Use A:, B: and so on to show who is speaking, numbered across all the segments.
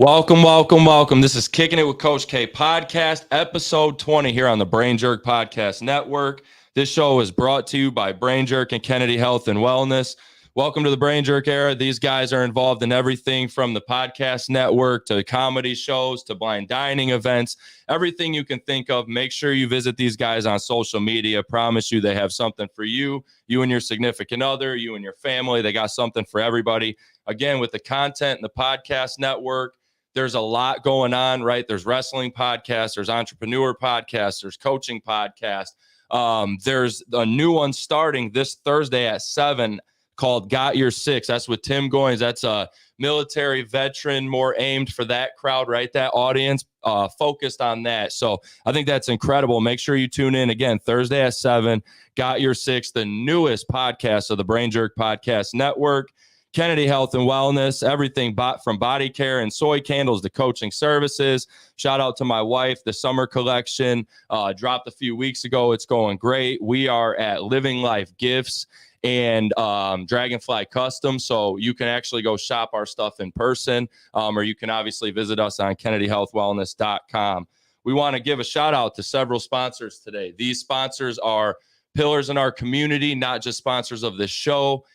A: Welcome, welcome, welcome. This is Kicking It with Coach K podcast, episode 20 here on the BrainJerk Podcast Network. This show is brought to you by BrainJerk and Kennedy Health and Wellness. Welcome to the BrainJerk era. These guys are involved in everything from the podcast network to comedy shows to blind dining events, everything you can think of. Make sure you visit these guys on social media. Promise you they have something for you, you and your significant other, you and your family. They got something for everybody. Again, with the content and the podcast network, there's a lot going on, right? There's wrestling podcasts, there's entrepreneur podcasts, there's coaching podcasts. There's a new one starting this Thursday at 7 called Got Your Six. That's with Tim Goins. That's a military veteran, more aimed for that crowd, right? That audience, focused on that. So I think that's incredible. Make sure you tune in again Thursday at 7. Got Your Six, the newest podcast of the BrainJerk Podcast Network. Kennedy Health and Wellness, everything from body care and soy candles to coaching services. Shout out to my wife. The summer collection dropped a few weeks ago. It's going great. We are at Living Life Gifts and Dragonfly Custom, so you can actually go shop our stuff in person, or you can obviously visit us on kennedyhealthwellness.com. We want to give a shout out to several sponsors today. These sponsors are pillars in our community, not just sponsors of this show.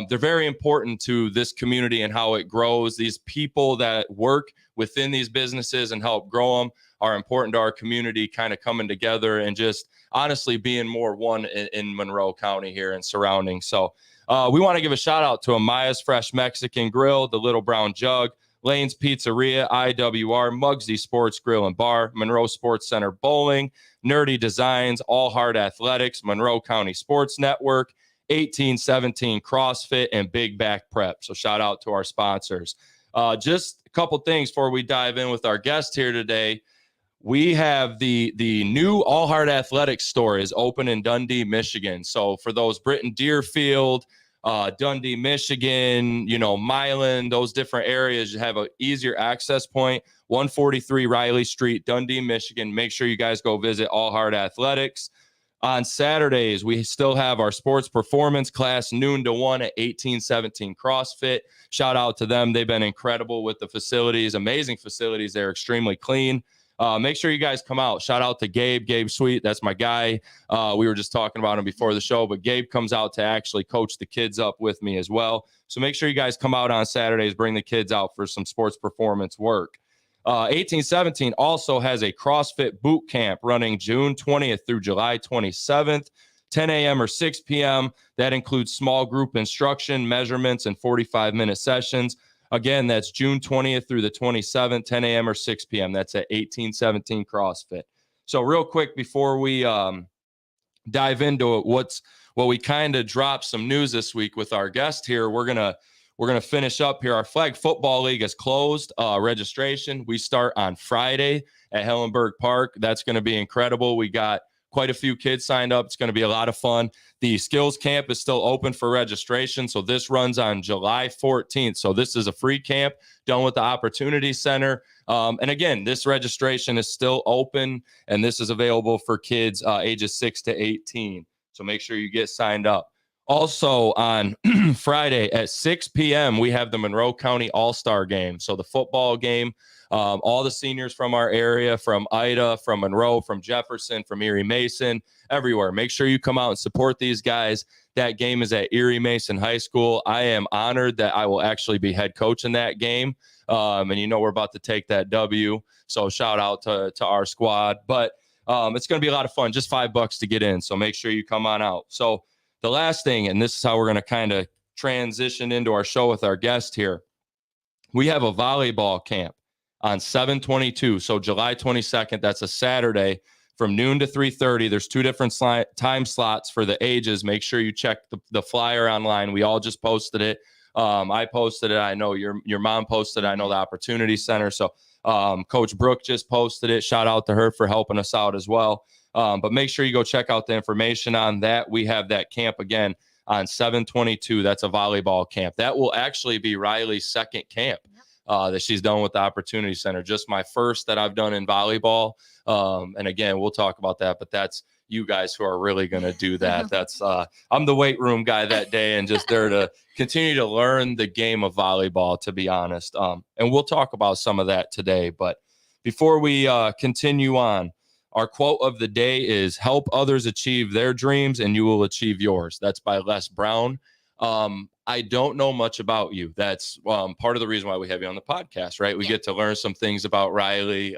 A: They're very important to this community and how it grows. These people that work within these businesses and help grow them are important to our community, kind of coming together and just honestly being more one in Monroe County here and surrounding. So we want to give a shout out to Amaya's Fresh Mexican Grill, the Little Brown Jug, Lane's Pizzeria, IWR, Muggsy Sports Grill and Bar, Monroe Sports Center Bowling, Nerdy Designs, All Hard Athletics, Monroe County Sports Network, 1817 CrossFit, and Big Back Prep. So shout out to our sponsors. Just a couple things before we dive in with our guest here today. We have the new All Hard Athletics store is open in Dundee, Michigan. So for those Britton Deerfield, Dundee, Michigan, Milan, those different areas, you have an easier access point. 143 Riley Street, Dundee, Michigan. Make sure you guys go visit All Hard Athletics. On Saturdays, we still have our sports performance class, noon to 1 at 1817 CrossFit. Shout out to them. They've been incredible with the facilities, amazing facilities. They're extremely clean. Make sure you guys come out. Shout out to Gabe Sweet. That's my guy. We were just talking about him before the show, but Gabe comes out to actually coach the kids up with me as well. So make sure you guys come out on Saturdays, bring the kids out for some sports performance work. 1817 also has a CrossFit boot camp running June 20th through July 27th, 10 a.m. or 6 p.m. That includes small group instruction, measurements, and 45-minute sessions. Again, that's June 20th through the 27th, 10 a.m. or 6 p.m. That's at 1817 CrossFit. So real quick before we dive into what we kind of dropped some news this week with our guest here, we're gonna finish up here. Our flag football league is closed. Registration. We start on Friday at Hellenberg Park. That's going to be incredible. We got quite a few kids signed up. It's going to be a lot of fun. The skills camp is still open for registration. So this runs on July 14th. So this is a free camp done with the Opportunity Center. And again, this registration is still open, and this is available for kids ages 6 to 18. So make sure you get signed up. Also on Friday at 6 p.m., we have the Monroe County All-Star Game. So the football game, all the seniors from our area, from Ida, from Monroe, from Jefferson, from Erie Mason, everywhere. Make sure you come out and support these guys. That game is at Erie Mason High School. I am honored that I will actually be head coach in that game. And we're about to take that W. So shout out to our squad. But it's going to be a lot of fun, just $5 to get in. So make sure you come on out. So the last thing, and this is how we're going to kind of transition into our show with our guest here. We have a volleyball camp on 7/22, so July 22nd. That's a Saturday from noon to 3:30. There's two different time slots for the ages. Make sure you check the flyer online. We all just posted it. I posted it. I know your mom posted it. I know the Opportunity Center. So Coach Brooke just posted it. Shout out to her for helping us out as well. But make sure you go check out the information on that. We have that camp again on 7/22. That's a volleyball camp. That will actually be Ryleigh's second camp that she's done with the Opportunity Center. Just my first that I've done in volleyball. And again, we'll talk about that. But that's you guys who are really going to do that. That's I'm the weight room guy that day and just there to continue to learn the game of volleyball, to be honest. And we'll talk about some of that today. But before we continue on, our quote of the day is help others achieve their dreams and you will achieve yours. That's by Les Brown. I don't know much about you. That's part of the reason why we have you on the podcast, right? We get to learn some things about Ryleigh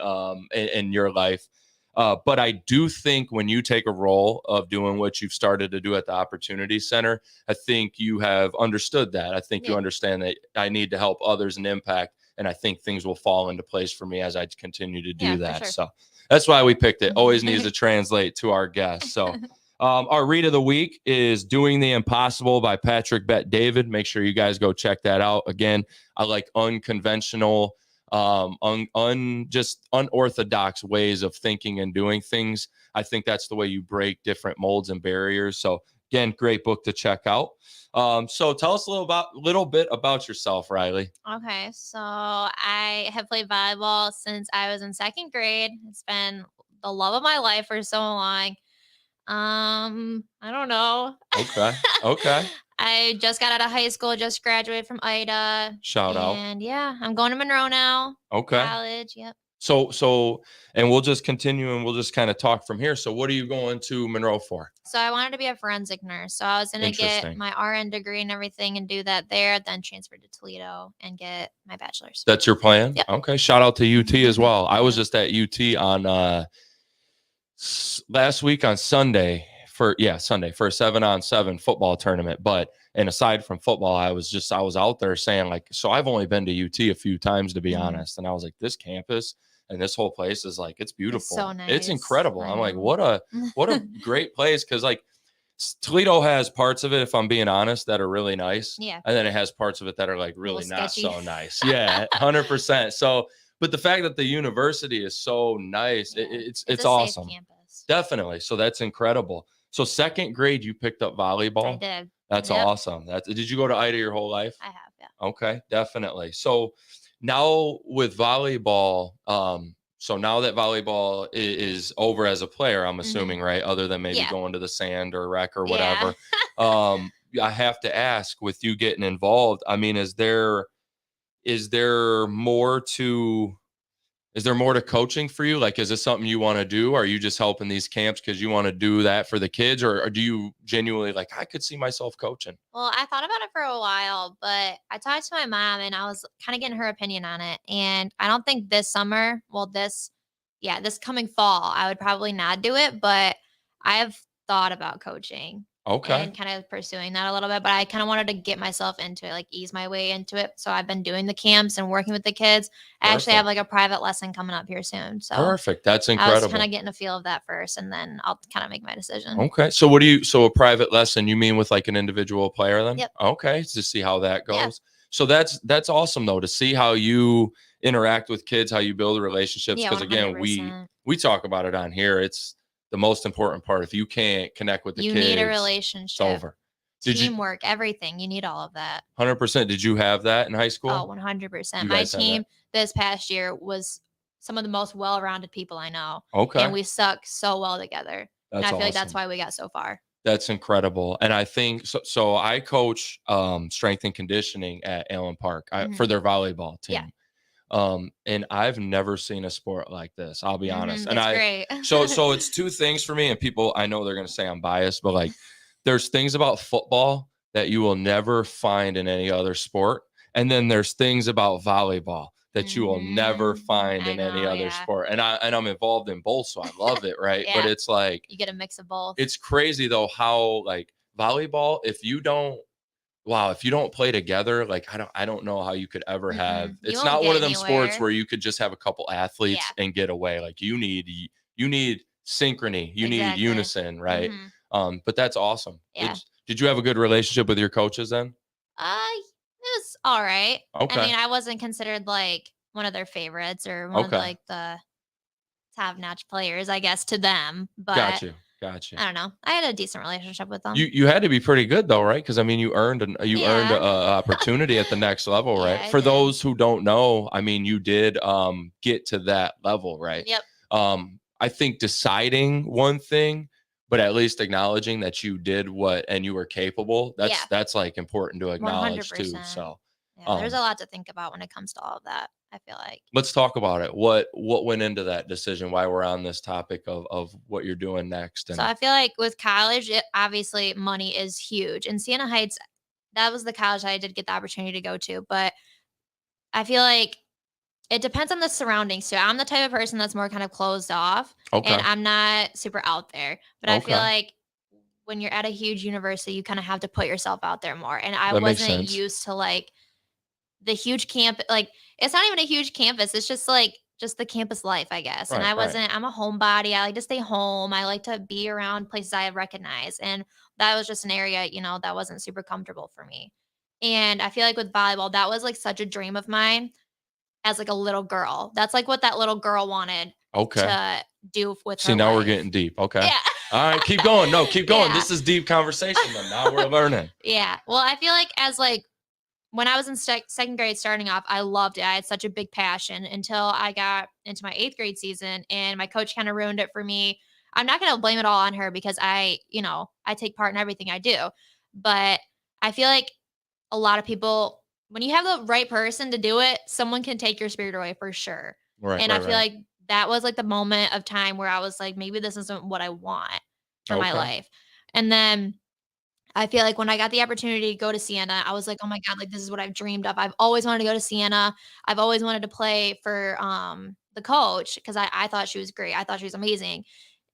A: in your life. But I do think when you take a role of doing what you've started to do at the Opportunity Center, I think you have understood that. I think you understand that I need to help others and impact. And I think things will fall into place for me as I continue to do that. Sure. So that's why we picked it. Always needs to translate to our guests. So our read of the week is Doing the Impossible by Patrick Bet-David. Make sure you guys go check that out. Again, I like unconventional, just unorthodox ways of thinking and doing things. I think that's the way you break different molds and barriers. So again, great book to check out. So tell us a little bit about yourself, Ryleigh.
B: Okay, so I have played volleyball since I was in second grade. It's been the love of my life for so long. I don't know.
A: Okay.
B: I just got out of high school, just graduated from IDA.
A: Shout out.
B: And yeah, I'm going to Monroe now.
A: Okay.
B: College, yep.
A: So, and we'll just continue and we'll just kind of talk from here. So what are you going to Monroe for?
B: So I wanted to be a forensic nurse. So I was going to get my RN degree and everything and do that there, then transfer to Toledo and get my bachelor's.
A: That's your plan?
B: Yep.
A: Okay. Shout out to UT as well. I was just at UT on last week on Sunday for a 7-on-7 football tournament. And aside from football, I was out there saying like, so I've only been to UT a few times, to be honest. And I was like, this campus and this whole place is like, it's beautiful. It's so nice. It's incredible. I'm like, what a great place. Cause like Toledo has parts of it, if I'm being honest, that are really nice.
B: Yeah.
A: And then it has parts of it that are like really not so nice. Yeah. 100%. So, but the fact that the university is so nice, it's awesome.
B: Safe campus.
A: Definitely. So that's incredible. So second grade, you picked up volleyball.
B: I did.
A: That's awesome. Did you go to IDA your whole life?
B: I have, yeah.
A: Okay, definitely. So now with volleyball, so now that volleyball is over as a player, I'm assuming, right? Other than maybe going to the sand or rec or whatever. I have to ask, with you getting involved, I mean, is there more to coaching for you? Like, is this something you want to do? Are you just helping these camps because you want to do that for the kids? Or do you genuinely like, I could see myself coaching?
B: Well, I thought about it for a while, but I talked to my mom and I was kind of getting her opinion on it. And I don't think this summer, this coming fall, I would probably not do it, but I have thought about coaching.
A: Okay.
B: And kind of pursuing that a little bit, but I kind of wanted to get myself into it, like ease my way into it. So I've been doing the camps and working with the kids. I actually have like a private lesson coming up here soon. So
A: perfect. That's incredible.
B: I was kind of getting a feel of that first, and then I'll kind of make my decision.
A: Okay. So so a private lesson, you mean with like an individual player then?
B: Yep.
A: Okay. To see how that goes.
B: Yeah.
A: So that's awesome though, to see how you interact with kids, how you build relationships. Because again, we talk about it on here. It's the most important part. If you can't connect with the kids,
B: you need a relationship.
A: It's over.
B: Teamwork, everything. You need all of that.
A: 100%. Did you have that in high school?
B: Oh, 100%. My team this past year was some of the most well-rounded people I know.
A: Okay.
B: And we stuck so well together. And I feel like that's why we got so far.
A: That's incredible. And I think so I coach strength and conditioning at Allen Park for their volleyball team.
B: Yeah.
A: And I've never seen a sport like this. I'll be honest. And
B: great.
A: so it's two things for me, and people, I know they're going to say I'm biased, but like there's things about football that you will never find in any other sport. And then there's things about volleyball that you will never find in any other sport. And I'm involved in both. So I love it. Right. But it's like,
B: you get a mix of both.
A: It's crazy though, how like volleyball, if you don't play together, like I don't know how you could ever have. It's not one of them sports where you could just have a couple athletes and get away. Like you need synchrony, you need unison, right? But that's awesome.
B: Yeah.
A: Did you have a good relationship with your coaches then?
B: It was all right.
A: Okay.
B: I mean, I wasn't considered like one of their favorites or one of like the top-notch players, I guess, to them. But
A: Gotcha.
B: I don't know. I had a decent relationship with them.
A: You had to be pretty good though, right? Because I mean, you earned an opportunity at the next level, right? For those who don't know, I mean, you did get to that level, right?
B: Yep.
A: I think deciding one thing but at least acknowledging that you did what and you were capable. That's like important to acknowledge too.
B: 100%.
A: So
B: Yeah, there's a lot to think about when it comes to all of that, I feel like.
A: let's talk about it. What went into that decision? Why we're on this topic of what you're doing next?
B: So
A: And
B: I feel like with college, obviously money is huge. And Siena Heights, that was the college I did get the opportunity to go to. But I feel like it depends on the surroundings too. I'm the type of person that's more kind of closed off, and
A: okay,
B: I'm not super out there. But I feel
A: okay,
B: like when you're at a huge university, you kind of have to put yourself out there more. And I
A: that makes
B: wasn't
A: sense.
B: used to like the huge camp. Like it's not even a huge campus. It's just like just the campus life, I guess. And
A: Right,
B: I
A: right.
B: wasn't. I'm a homebody. I like to stay home. I like to be around places I recognize, and that was just an area, that wasn't super comfortable for me. And I feel like with volleyball, that was like such a dream of mine as like a little girl. That's like what that little girl wanted
A: Okay.
B: to do with
A: See,
B: her
A: now we're
B: life.
A: getting deep. Okay.
B: Yeah.
A: All right, keep going. No, keep going.
B: Yeah.
A: This is deep conversation. Then now we're learning.
B: Yeah. Well, I feel like as like when I was in second grade starting off, I loved it. I had such a big passion until I got into my 8th grade season and my coach kind of ruined it for me. I'm not going to blame it all on her because I take part in everything I do. But I feel like a lot of people, when you have the right person to do it, someone can take your spirit away for sure.
A: Right,
B: And
A: right,
B: I feel
A: right.
B: like that was like the moment of time where I was like, maybe this isn't what I want for my
A: Okay.
B: life. And then I feel like when I got the opportunity to go to Siena, I was like, "Oh my god, like this is what I've dreamed of." I've always wanted to go to Siena. I've always wanted to play for the coach because I thought she was great. I thought she was amazing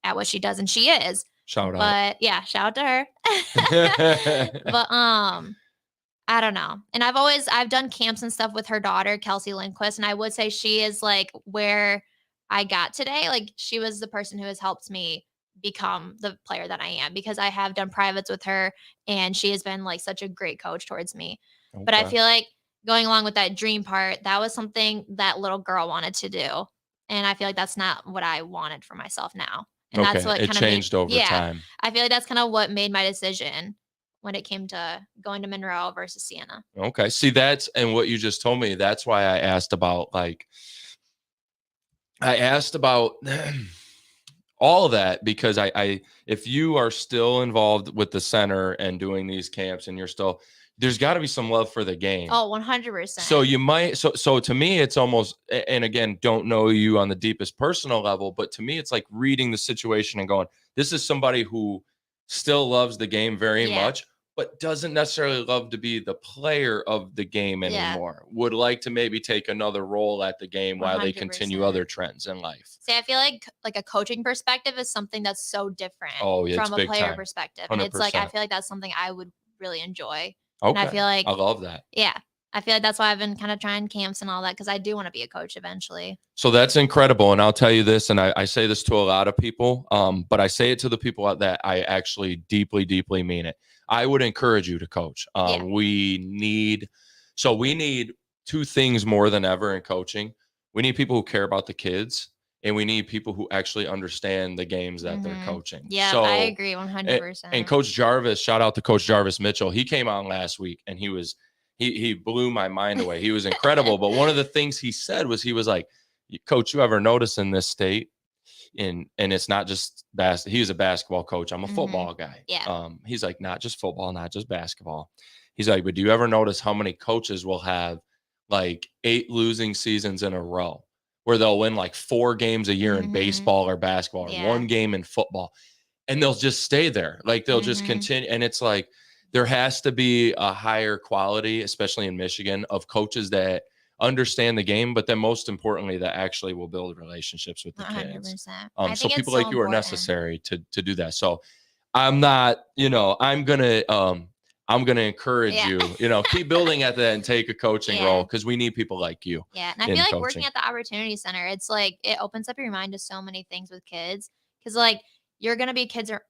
B: at what she does, and she is.
A: Shout out.
B: But yeah, shout out to her. But I don't know. And I've done camps and stuff with her daughter, Kelsey Lindquist, and I would say she is like where I got today. Like she was the person who has helped me become the player that I am because I have done privates with her and she has been like such a great coach towards me. But I
A: Okay.
B: feel like going along with that dream part, that was something that little girl wanted to do. And I feel like that's not what I wanted for myself now. And that's
A: Okay.
B: what
A: It
B: kind of made,
A: changed over
B: yeah,
A: time.
B: I feel like that's kind of what made my decision when it came to going to Monroe versus Siena.
A: Okay. See, that's and what you just told me, that's why I asked about all of that because I if you are still involved with the center and doing these camps and you're still there's got to be some love for the game.
B: Oh,
A: So
B: 100%.
A: you might so to me it's almost and again don't know you on the deepest personal level, but to me it's like reading the situation and going, this is somebody who still loves the game very
B: Yeah.
A: much, but doesn't necessarily love to be the player of the game
B: Yeah.
A: anymore. Would like to maybe take another role at the game while they continue other
B: 100%.
A: trends in life.
B: See, I feel like a coaching perspective is something that's so different
A: Oh, yeah, it's
B: from a
A: big
B: player
A: time.
B: perspective. And it's like I
A: 100%.
B: feel like that's something I would really enjoy. And I
A: Okay.
B: feel like
A: I love that.
B: yeah, I feel like that's why I've been kind of trying camps and all that because I do want to be a coach eventually.
A: So that's incredible. And I'll tell you this, and I say this to a lot of people, but I say it to the people that I actually deeply, deeply mean it. I would encourage you to coach.
B: Yeah.
A: We need two things more than ever in coaching. We need people who care about the kids, and we need people who actually understand the games that they're coaching.
B: Yeah,
A: So
B: I agree
A: and
B: 100%.
A: Coach Jarvis, shout out to Coach Jarvis Mitchell. He came on last week and he blew my mind away. He was incredible. But one of the things he said was he was like, Coach, you ever notice in this state, and it's not just he's a basketball coach. I'm a football guy.
B: Yeah.
A: He's like, not just football, not just basketball. He's like, but do you ever notice how many coaches will have like 8 losing seasons in a row where they'll win like 4 games a year in baseball or basketball or
B: Yeah.
A: 1 game in football, and they'll just stay there. Like they'll just continue. And it's like, there has to be a higher quality, especially in Michigan, of coaches that understand the game, but then most importantly, that actually will build relationships with the kids.
B: 100%.
A: So
B: it's
A: people
B: so
A: like you are
B: important.
A: necessary to do that. So I'm not, I'm gonna encourage
B: Yeah.
A: you, keep building at that and take a coaching
B: Yeah.
A: role because we need people like you.
B: Yeah. And I
A: in
B: feel like
A: coaching.
B: working at the Opportunity Center, it's like it opens up your mind to so many things with kids. Cause like you're gonna be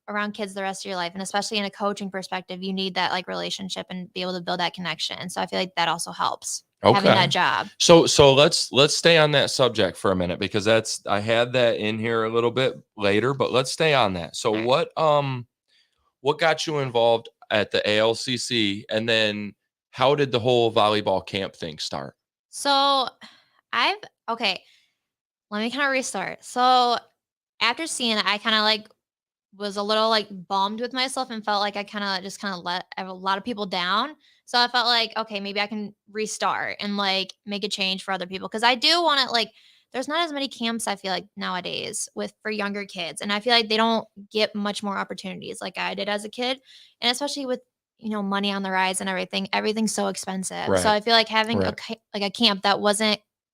B: around kids the rest of your life. And especially in a coaching perspective, you need that like relationship and be able to build that connection. So I feel like that also helps having that job.
A: So let's stay on that subject for a minute because I had that in here a little bit later, but let's stay on that. So what got you involved at the ALCC, and then how did the whole volleyball camp thing start?
B: So okay, let me kind of restart. So after Siena, I kind of like was a little like bummed with myself and felt like I kind of let a lot of people down. So I felt like, okay, maybe I can restart and like make a change for other people. Cause I do want to like, there's not as many camps I feel like nowadays with for younger kids. And I feel like they don't get much more opportunities like I did as a kid. And especially with, money on the rise and everything, everything's so expensive. So
A: Right.
B: I feel like having
A: Right.
B: like a camp that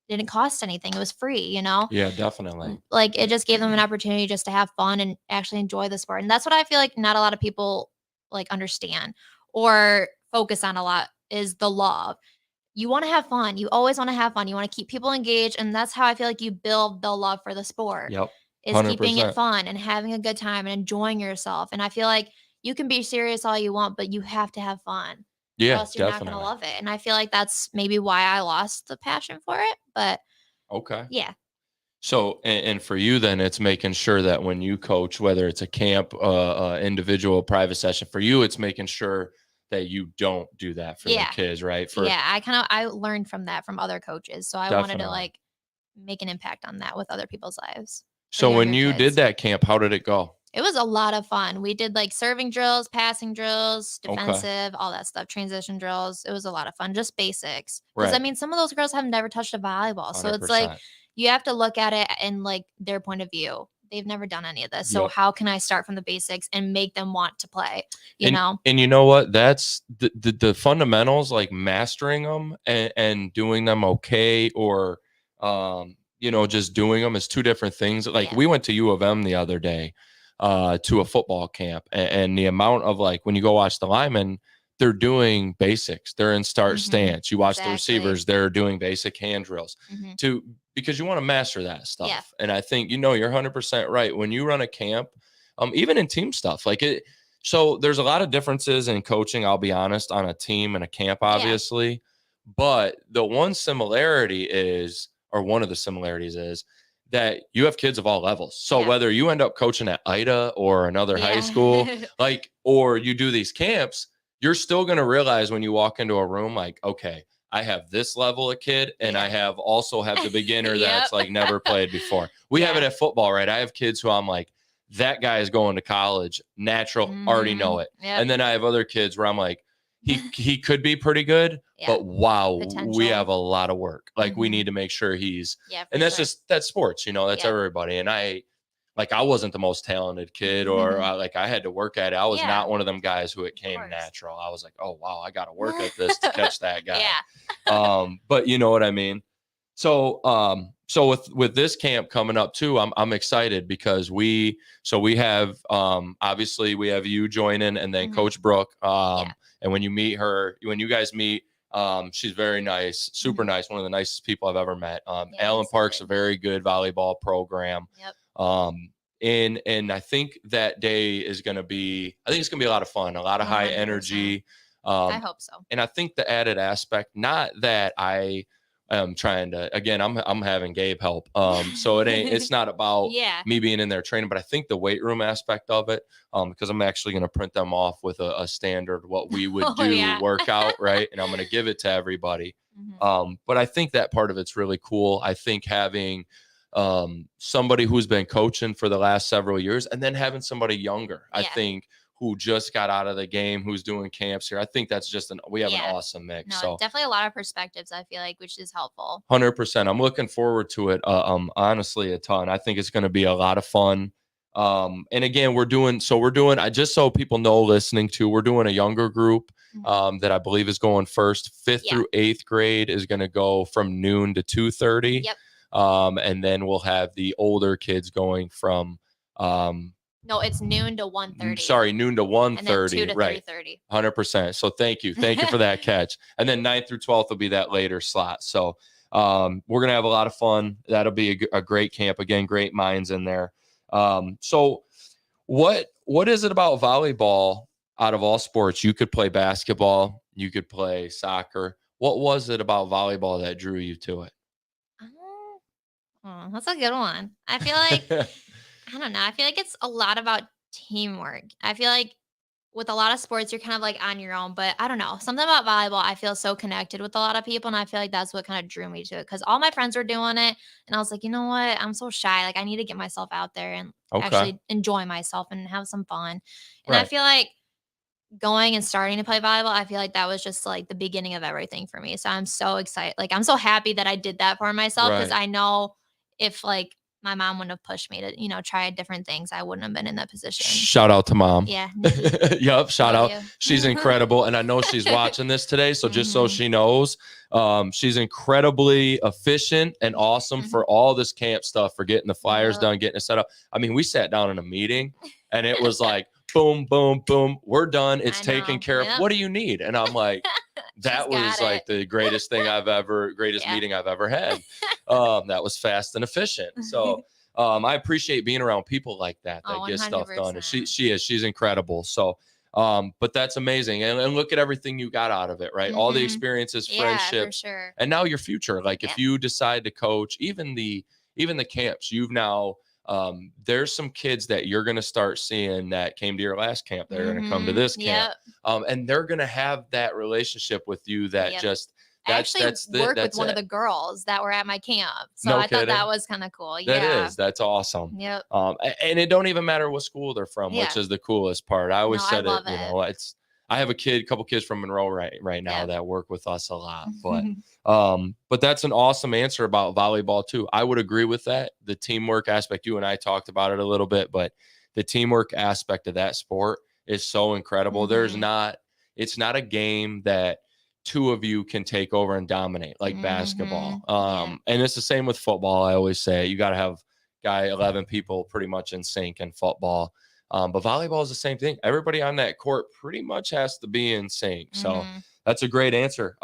B: didn't cost anything. It was free.
A: Yeah, definitely.
B: Like it just gave them an opportunity just to have fun and actually enjoy the sport. And that's what I feel like not a lot of people like understand or focus on a lot is the love. You want to have fun. You always want to have fun. You want to keep people engaged. And that's how I feel like you build the love for the sport
A: Yep.
B: is keeping it
A: 100%.
B: fun and having a good time and enjoying yourself. And I feel like you can be serious all you want, but you have to have fun or
A: Yeah,
B: else you're not going to
A: definitely.
B: love it. And I feel like that's maybe why I lost the passion for it. But
A: Okay.
B: yeah.
A: So, and for you, then it's making sure that when you coach, whether it's a camp, individual, private session, for you, it's making sure that you don't do that for the
B: Yeah.
A: kids, right? For
B: Yeah, I learned from that from other coaches, so I wanted to,
A: definitely.
B: like, make an impact on that with other people's lives for
A: So, when
B: younger
A: you did
B: kids.
A: that camp, how did it go?
B: It was a lot of fun. We did, like, serving drills, passing drills,
A: Okay.
B: defensive, all that stuff, transition drills. It was a lot of fun, just basics. Because I
A: Right.
B: mean, some of those girls have never touched a volleyball, so it's like,
A: 100%.
B: you have to look at it in, like, their point of view. They've never done any of this, so
A: Yep.
B: how can I start from the basics and make them want to play, you
A: And
B: know?
A: and you know what? That's the fundamentals, like mastering them and doing them okay, or just doing them is two different things. Like
B: Yeah.
A: we went to U of M the other day, to a football camp, and the amount of like when you go watch the linemen, they're doing basics. They're in start
B: Mhm.
A: stance. You watch the
B: Exactly.
A: receivers, they're doing basic hand drills
B: Mhm.
A: to because you want to master that
B: Yeah.
A: stuff. And I think you're 100% right. When you run a camp, even in team stuff, like it. So there's a lot of differences in coaching, I'll be honest, on a team and a camp,
B: Yeah.
A: obviously. But the one similarity is, or one of the similarities is that you have kids of all levels. So
B: Yeah.
A: whether you end up coaching at IDA or another high school,
B: Yeah.
A: like, or you do these camps, you're still going to realize when you walk into a room, like, okay, I have this level of kid, and I
B: Yeah.
A: have the beginner
B: Yep.
A: that's like never played before. We have it
B: Yeah.
A: at football, right? I have kids who I'm like, that guy is going to college, natural, already know
B: Mhm.
A: it.
B: Yep.
A: And then I have other kids where I'm like, he could be pretty good,
B: Yeah.
A: but wow, we
B: Potential.
A: have a lot of work. Like we
B: Mhm.
A: need to make sure he's,
B: Yeah,
A: and
B: for
A: that's
B: sure.
A: just that's sports, that's
B: Yep.
A: everybody. And I wasn't the most talented kid, or like I had to work at it. I was
B: Yeah,
A: not one of them guys who it
B: of
A: came
B: course.
A: natural. I was like, oh wow, I got to work at this to catch that guy.
B: Yeah.
A: But you know what I mean. So with this camp coming up too, I'm excited because we have obviously we have you joining, and then
B: Mhm.
A: Coach Brooke.
B: Yeah.
A: And when you guys meet, she's very nice, super
B: Mhm.
A: nice, one of the nicest people I've ever met.
B: Yeah, I'm
A: Allen Park's a
B: excited.
A: very good volleyball program.
B: Yep.
A: Um, and I think that day is going to be, I think it's going to be a lot of fun, a lot of high
B: 100%.
A: energy.
B: I
A: Um,
B: hope so.
A: and I think the added aspect, not that I am trying to, again, I'm having Gabe help. So it's not about
B: Yeah.
A: me being in there training, but I think the weight room aspect of it, because I'm actually going to print them off with a standard, what we would
B: Oh,
A: do
B: yeah.
A: workout. Right. And I'm going to give it to everybody.
B: Mhm.
A: But I think that part of it's really cool. I think having, somebody who's been coaching for the last several years, and then having somebody younger, I
B: Yeah.
A: think, who just got out of the game, who's doing camps here. I think that's just we have an
B: Yeah.
A: awesome mix.
B: No,
A: So
B: definitely a lot of perspectives, I feel like, which is helpful.
A: 100%. I'm looking forward to it. Honestly, a ton. I think it's going to be a lot of fun. And again, I just so people know listening to, we're doing a younger group,
B: Mhm.
A: that I believe is going first. Fifth
B: Yeah.
A: through eighth grade is going to go from noon to 2:30.
B: Yep.
A: And then we'll have the older kids going from,
B: No, it's noon to 1:30
A: sorry, noon to one
B: and then 2
A: thirty.
B: to
A: Right.
B: 3:30.
A: 100%. So thank you for that catch. And then 9th through 12th will be that later slot. So we're gonna have a lot of fun. That'll be a great camp. Again, great minds in there. So what is it about volleyball, out of all sports? You could play basketball, you could play soccer. What was it about volleyball that drew you to
B: Oh, that's a good one. I feel like
A: it?
B: I don't know. I feel like it's a lot about teamwork. I feel like with a lot of sports, you're kind of like on your own, but I don't know. Something about volleyball, I feel so connected with a lot of people. And I feel like that's what kind of drew me to it because all my friends were doing it. And I was like, you know what? I'm so shy. Like, I need to get myself out there and
A: Okay.
B: actually enjoy myself and have some fun. And I
A: Right.
B: feel like going and starting to play volleyball, I feel like that was just like the beginning of everything for me. So I'm so excited. Like, I'm so happy that I did that for myself because
A: Right.
B: I know if like my mom wouldn't have pushed me to, try different things, I wouldn't have been in that position.
A: Shout out to mom.
B: Yeah. Nikki,
A: Yep. Shout
B: love
A: out.
B: you.
A: She's incredible. And I know she's watching this today. So just so she knows, she's incredibly efficient and awesome for all this camp stuff, for getting the flyers done, getting it set up. I mean, we sat down in a meeting and it was like, boom, boom, boom. We're done. It's taken care of. What do you need? And I'm like, that was like the greatest thing greatest meeting I've ever had. That was fast and efficient. So I appreciate being around people like that get stuff done. And she's incredible. So but that's amazing. And look at everything you got out of it, right? All the experiences, friendships, and now your future. Like if you decide to coach, even the camps, you've now there's some kids that you're going to start seeing that came to your last camp. They're going to come to this camp. And they're going to have that relationship with you that just
B: I actually worked with one of the girls that were at my camp. So I thought that was kind of cool.
A: That's awesome.
B: Yep.
A: And it don't even matter what school they're from, which is the coolest part. I always said it, I have a couple kids from Monroe right now that work with us a lot, but that's an awesome answer about volleyball too. I would agree with that. The teamwork aspect, you and I talked about it a little bit, but the teamwork aspect of that sport is so incredible. It's not a game that two of you can take over and dominate like basketball. And it's the same with football. I always say you got to have 11 people pretty much in sync in football. But volleyball is the same thing. Everybody on that court pretty much has to be in sync. So that's a great answer.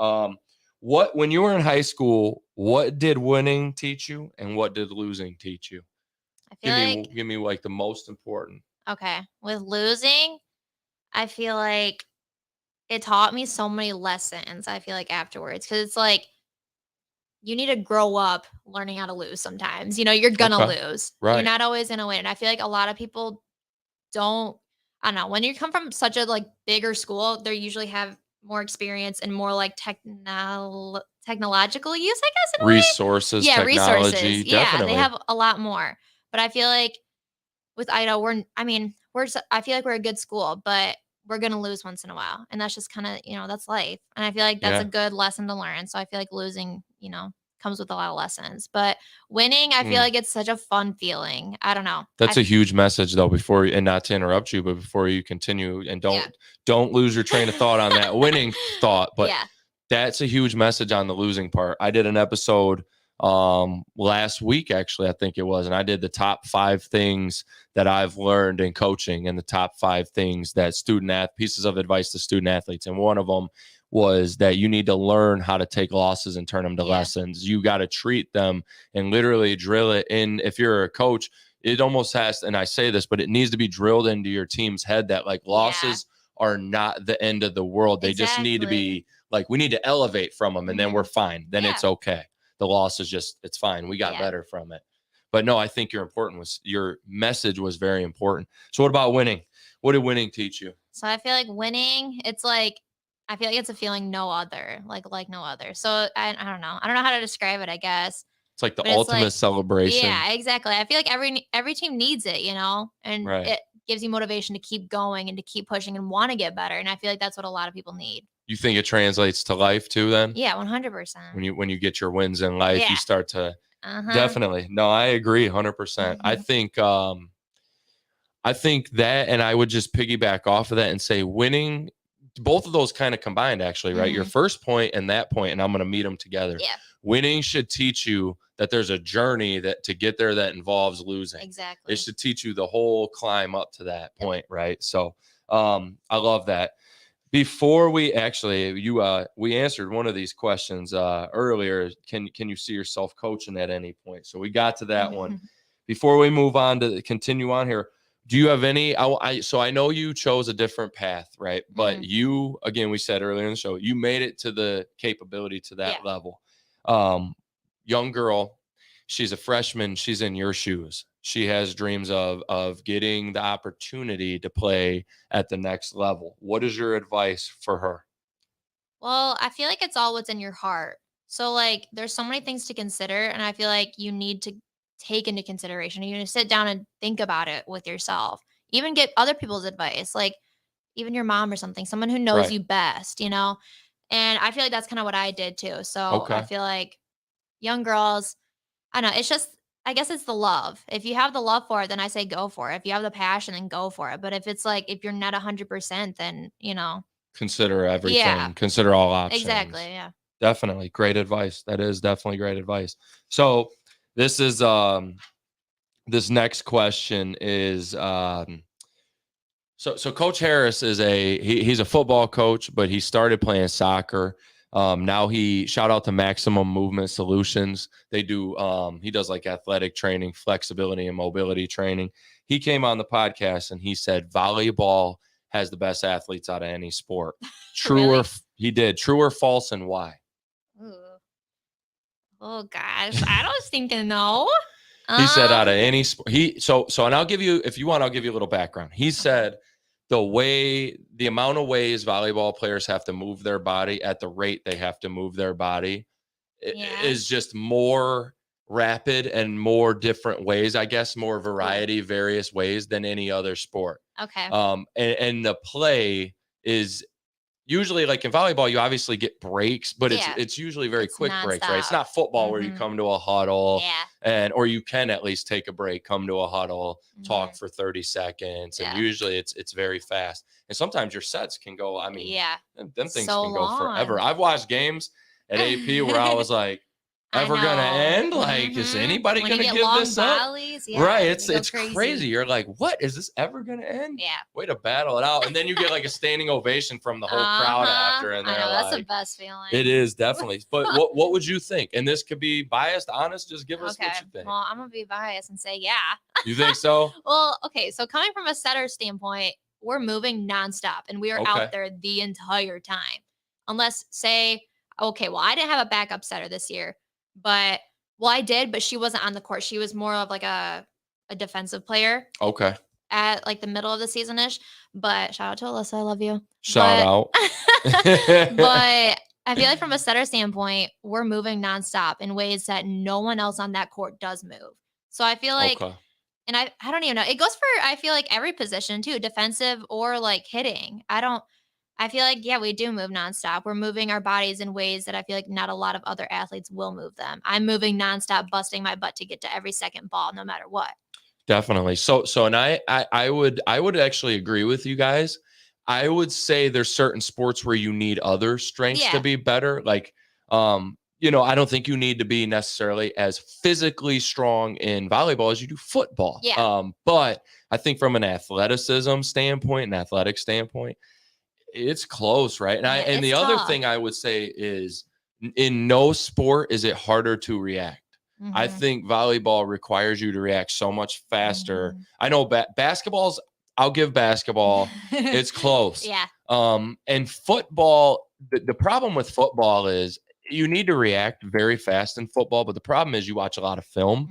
A: When you were in high school, what did winning teach you and what did losing teach you? Give me like the most important.
B: Okay. With losing, I feel like it taught me so many lessons, I feel like afterwards. Cause it's like you need to grow up learning how to lose sometimes. You're gonna lose.
A: Right.
B: You're not always gonna win. And I feel like a lot of people don't, I don't know, when you come from such a like bigger school, they usually have more experience and more like technological use, I guess, in a way.
A: Resources,
B: Yeah,
A: technology,
B: resources.
A: definitely.
B: Yeah, they have a lot more. But I feel like with Idaho, I feel like we're a good school, but we're gonna lose once in a while. And that's just kind of, that's life. And I feel like that's a good lesson to learn. So I feel like losing, comes with a lot of lessons. But winning, I feel like it's such a fun feeling. I don't know.
A: That's a huge message though, and not to interrupt you, but before you continue, and don't lose your train of thought on that winning thought. But that's a huge message on the losing part. I did an episode last week, actually, I think it was, and I did the top 5 things that I've learned in coaching and the top 5 things that pieces of advice to student athletes. And one of them was that you need to learn how to take losses and turn them to lessons. You got to treat them and literally drill it in. If you're a coach, it almost has, and I say this, but it needs to be drilled into your team's head that like losses are not the end of the world. They just need to be like, we need to elevate from them and then we're fine. Then it's okay. The loss is just, it's fine. We got better from it. But no, I think your message was very important. So what about winning? What did winning teach you?
B: So I feel like winning, I feel like it's a feeling no other, like no other. So I don't know. I don't know how to describe it, I guess.
A: It's like the ultimate celebration.
B: Yeah, exactly. I feel like every team needs it, and it gives you motivation to keep going and to keep pushing and want to get better. And I feel like that's what a lot of people need. You
A: think it translates to life too then?
B: Yeah, 100%.
A: When you get your wins in life, you start to definitely. No, I agree 100%. I think that, and I would just piggyback off of that and say winning, both of those kind of combined actually, right? Your first point and that point, and I'm going to meet them together.
B: Yeah.
A: Winning should teach you that there's a journey to get there that involves losing.
B: Exactly.
A: It should teach you the whole climb up to that point, right? So I love that. Before we we answered one of these questions earlier. Can you see yourself coaching at any point? So we got to that one. Before we move on to continue on here, do you have any? So I know you chose a different path, right? But you, again, we said earlier in the show, you made it to the capability to that level. Young girl, she's a freshman. She's in your shoes. she has dreams of getting the opportunity to play at the next level. What is your advice for her?
B: Well, I feel like it's all what's in your heart. So like there's so many things to consider, and I feel like you need to take into consideration. You need to sit down and think about it with yourself. Even get other people's advice, like even your mom or something, someone who knows
A: Right.
B: you best, you know? And I feel like that's kind of what I did too. So I
A: Okay.
B: feel like young girls, I don't know, it's just I guess it's the love. If you have the love for it, then I say go for it. If you have the passion, then go for it. But if it's like if you're not 100%, then
A: Consider
B: yeah,
A: everything. Consider all
B: exactly,
A: options.
B: yeah.
A: Definitely great advice. That is definitely great advice. So this is this next question is so Coach Harris is he's a football coach, but he started playing soccer. Now he shout out to Maximum Movement Solutions. They do he does like athletic training, flexibility and mobility training. He came on the podcast and he said volleyball has the best athletes out of any sport. True
B: Really?
A: or he did. True or false, and why?
B: Ooh. Oh gosh, I don't think no.
A: He said out of
B: Um,
A: any sport. And I'll give you, if you want, I'll give you a little background. He said the amount of ways volleyball players have to move their body at the rate they have to move their body
B: yeah.
A: is just more rapid and more different ways, I guess, more variety, various ways than any other sport.
B: Okay.
A: And the play is usually, like in volleyball, you obviously get breaks, but
B: Yeah.
A: it's usually very
B: It's
A: quick breaks, right? It's
B: nonstop.
A: not football where you
B: Mhm.
A: come to a huddle
B: Yeah.
A: or you can at least take a break, come to a huddle, talk
B: Mhm.
A: for 30 seconds, and
B: Yeah.
A: usually it's very fast. And sometimes your sets can go, I mean,
B: Yeah.
A: them things
B: So
A: can go forever.
B: long.
A: I've watched games at AP where I was like,
B: I
A: ever gonna
B: know.
A: end? Like, is anybody
B: When you
A: gonna
B: get
A: give
B: long
A: this up?
B: volleys, yeah,
A: Right.
B: they go
A: It's crazy.
B: crazy.
A: You're like, what is this ever gonna end?
B: Yeah.
A: Way to battle it out. And then you get like a standing ovation from the whole crowd
B: Uh-huh.
A: after, and
B: I
A: they're
B: know, that's the
A: like,
B: best feeling.
A: it is definitely. But what would you think? And this could be biased, honest. Just give us
B: Okay.
A: what you think.
B: Well, I'm gonna be biased and say yeah.
A: You think so?
B: Well, okay. So coming from a setter standpoint, we're moving nonstop and we are
A: Okay.
B: out there the entire time. Unless say, okay, well, I didn't have a backup setter this year, but well, I did, but she wasn't on the court. She was more of like a defensive player
A: Okay.
B: at like the middle of the season ish. But shout out to Alyssa, I love you.
A: Shout
B: But
A: out.
B: but I feel like from a setter standpoint, we're moving nonstop in ways that no one else on that court does move. So I feel like,
A: Okay.
B: and I don't even know. It goes for I feel like every position too, defensive or like hitting. I feel like yeah, we do move nonstop. We're moving our bodies in ways that I feel like not a lot of other athletes will move them. I'm moving nonstop, busting my butt to get to every second ball, no matter what.
A: Definitely. And I would actually agree with you guys. I would say there's certain sports where you need other strengths to
B: Yeah.
A: be better. Like, I don't think you need to be necessarily as physically strong in volleyball as you do football.
B: Yeah.
A: But I think from an athleticism standpoint, an athletic standpoint, it's close, right?
B: Yeah,
A: And
B: it's
A: the other
B: tough.
A: thing I would say is in no sport is it harder to react. I
B: Mhm.
A: think volleyball requires you to react so much faster.
B: Mhm.
A: I know basketball's, I'll give basketball, it's close.
B: Yeah.
A: And football, the problem with football is you need to react very fast in football, but the problem is you watch a lot of film.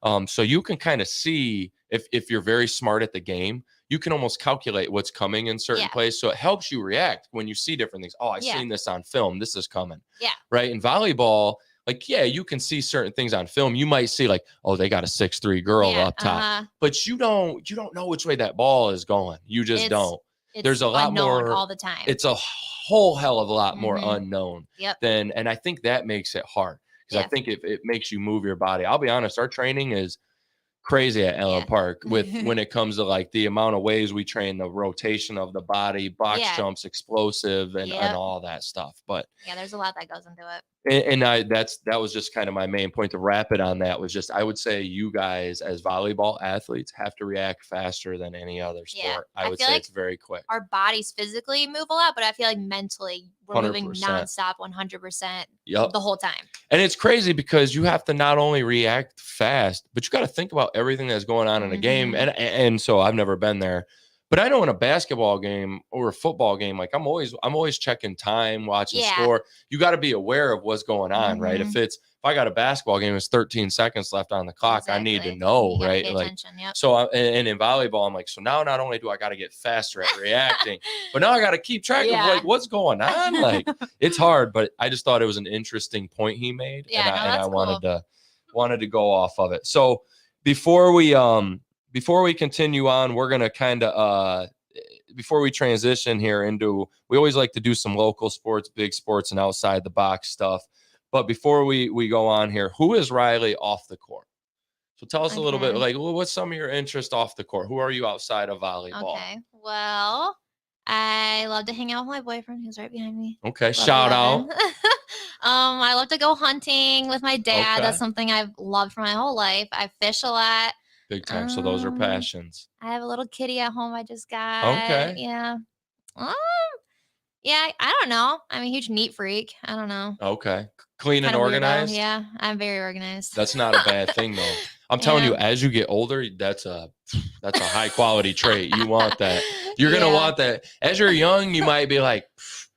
B: Mhm.
A: So you can kind of see if you're very smart at the game, you can almost calculate what's coming in certain
B: Yeah.
A: plays. So it helps you react when you see different things. Oh, I
B: Yeah.
A: seen this on film. This is coming.
B: Yeah.
A: Right. In volleyball, like, yeah, you can see certain things on film. You might see like, oh, they got a 6'3" girl
B: Yeah.
A: up top, but you don't know which way that ball is going. You just don't. There's
B: It's
A: a lot
B: unknown
A: more.
B: all the time.
A: It's a whole hell of a lot more
B: Mhm.
A: unknown
B: Yep.
A: and I think that makes it hard because I
B: Yeah.
A: think it makes you move your body. I'll be honest, our training is crazy at Ellen
B: Yeah.
A: Park with when it comes to like the amount of ways we train the rotation of the body, box
B: Yeah.
A: jumps, explosive, and
B: Yep.
A: all that stuff. But
B: Yeah, there's a lot that goes into it.
A: and that was just kind of my main point to wrap it on. That was just I would say you guys as volleyball athletes have to react faster than any other
B: Yeah.
A: sport. I
B: I
A: would
B: feel
A: say
B: like
A: it's very quick.
B: Our bodies physically move a lot, but I feel like mentally we're moving
A: 100%.
B: nonstop 100%
A: Yep.
B: the whole time.
A: And it's crazy because you have to not only react fast, but you got to think about everything that's going on in a game.
B: Mhm.
A: And so I've never been there, But I know in a basketball game or a football game, like I'm always checking time, watching score. You got to be aware of what's going on, right? If I got a basketball game, it's 13 seconds left on the clock. I need to know, right? Like, so and in volleyball, I'm like, so now not only do I got to get faster at reacting, but now I got to keep track of like what's going on. Like, it's hard, but I just thought it was an interesting point he made, and I wanted to go off of it. So before we continue on, we're gonna kind of before we transition here into, we always like to do some local sports, big sports, and outside the box stuff. But before we go on here, who is Ryleigh off the court? So tell us a little bit, like, what's some of your interest off the court? Who are you outside of volleyball?
B: Okay, well, I love to hang out with my boyfriend who's right behind me.
A: Okay, shout out.
B: I love to go hunting with my dad.
A: Okay.
B: That's something I've loved for my whole life. I fish a lot.
A: Big time. So those are passions.
B: I have a little kitty at home I just got.
A: Okay.
B: Yeah. Yeah, I don't know. I'm a huge neat freak. I don't know.
A: Okay. Clean and
B: Kinda
A: organized.
B: weirdo. Yeah, I'm very organized.
A: That's not a bad thing though. I'm telling you, as you get older, that's a high quality trait. You want that. You're gonna want that. As you're young, you might be like,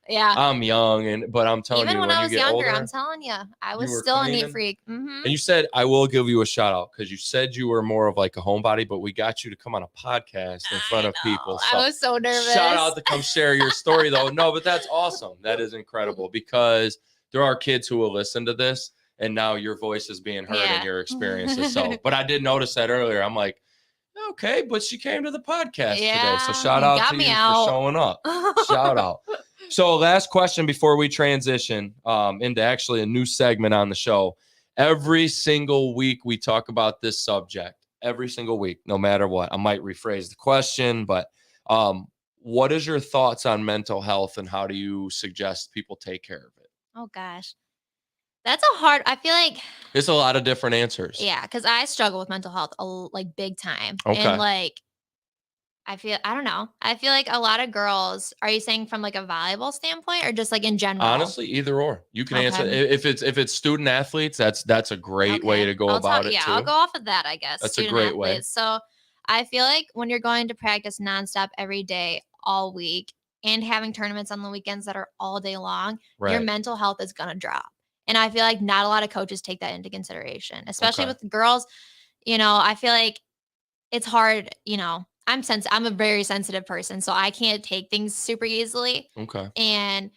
A: I'm young, but I'm telling you,
B: when I was
A: you get
B: younger,
A: older,
B: I'm telling you, I was still a neat freak.
A: And you said, I will give you a shout out because you said you were more of like a homebody, but we got you to come on a podcast in front of people. So
B: I was so nervous.
A: Shout out to come share your story though. No, but that's awesome. That is incredible because there are kids who will listen to this and now your voice is being heard and your experiences. So, but I did notice that earlier. I'm like, okay, but she came to the podcast today. So shout out to you for showing up. Shout out. So last question before we transition into actually a new segment on the show. Every single week we talk about this subject. Every single week, no matter what. I might rephrase the question, but what is your thoughts on mental health and how do you suggest people take care of it?
B: Oh, gosh. That's a hard, I feel like
A: it's a lot of different answers.
B: Yeah, because I struggle with mental health like big time.
A: Okay.
B: And like, I don't know. I feel like a lot of girls, are you saying from like a volleyball standpoint or just like in general?
A: Honestly, either or. You can answer. If it's student athletes, that's a great way to go about it too.
B: I'll go off of that, I guess.
A: That's a great way.
B: So I feel like when you're going to practice nonstop every day, all week, and having tournaments on the weekends that are all day long, your mental health is going to drop. And I feel like not a lot of coaches take that into consideration, especially with girls. You know, I feel like it's hard, you know, I'm a very sensitive person, so I can't take things super easily.
A: Okay.
B: And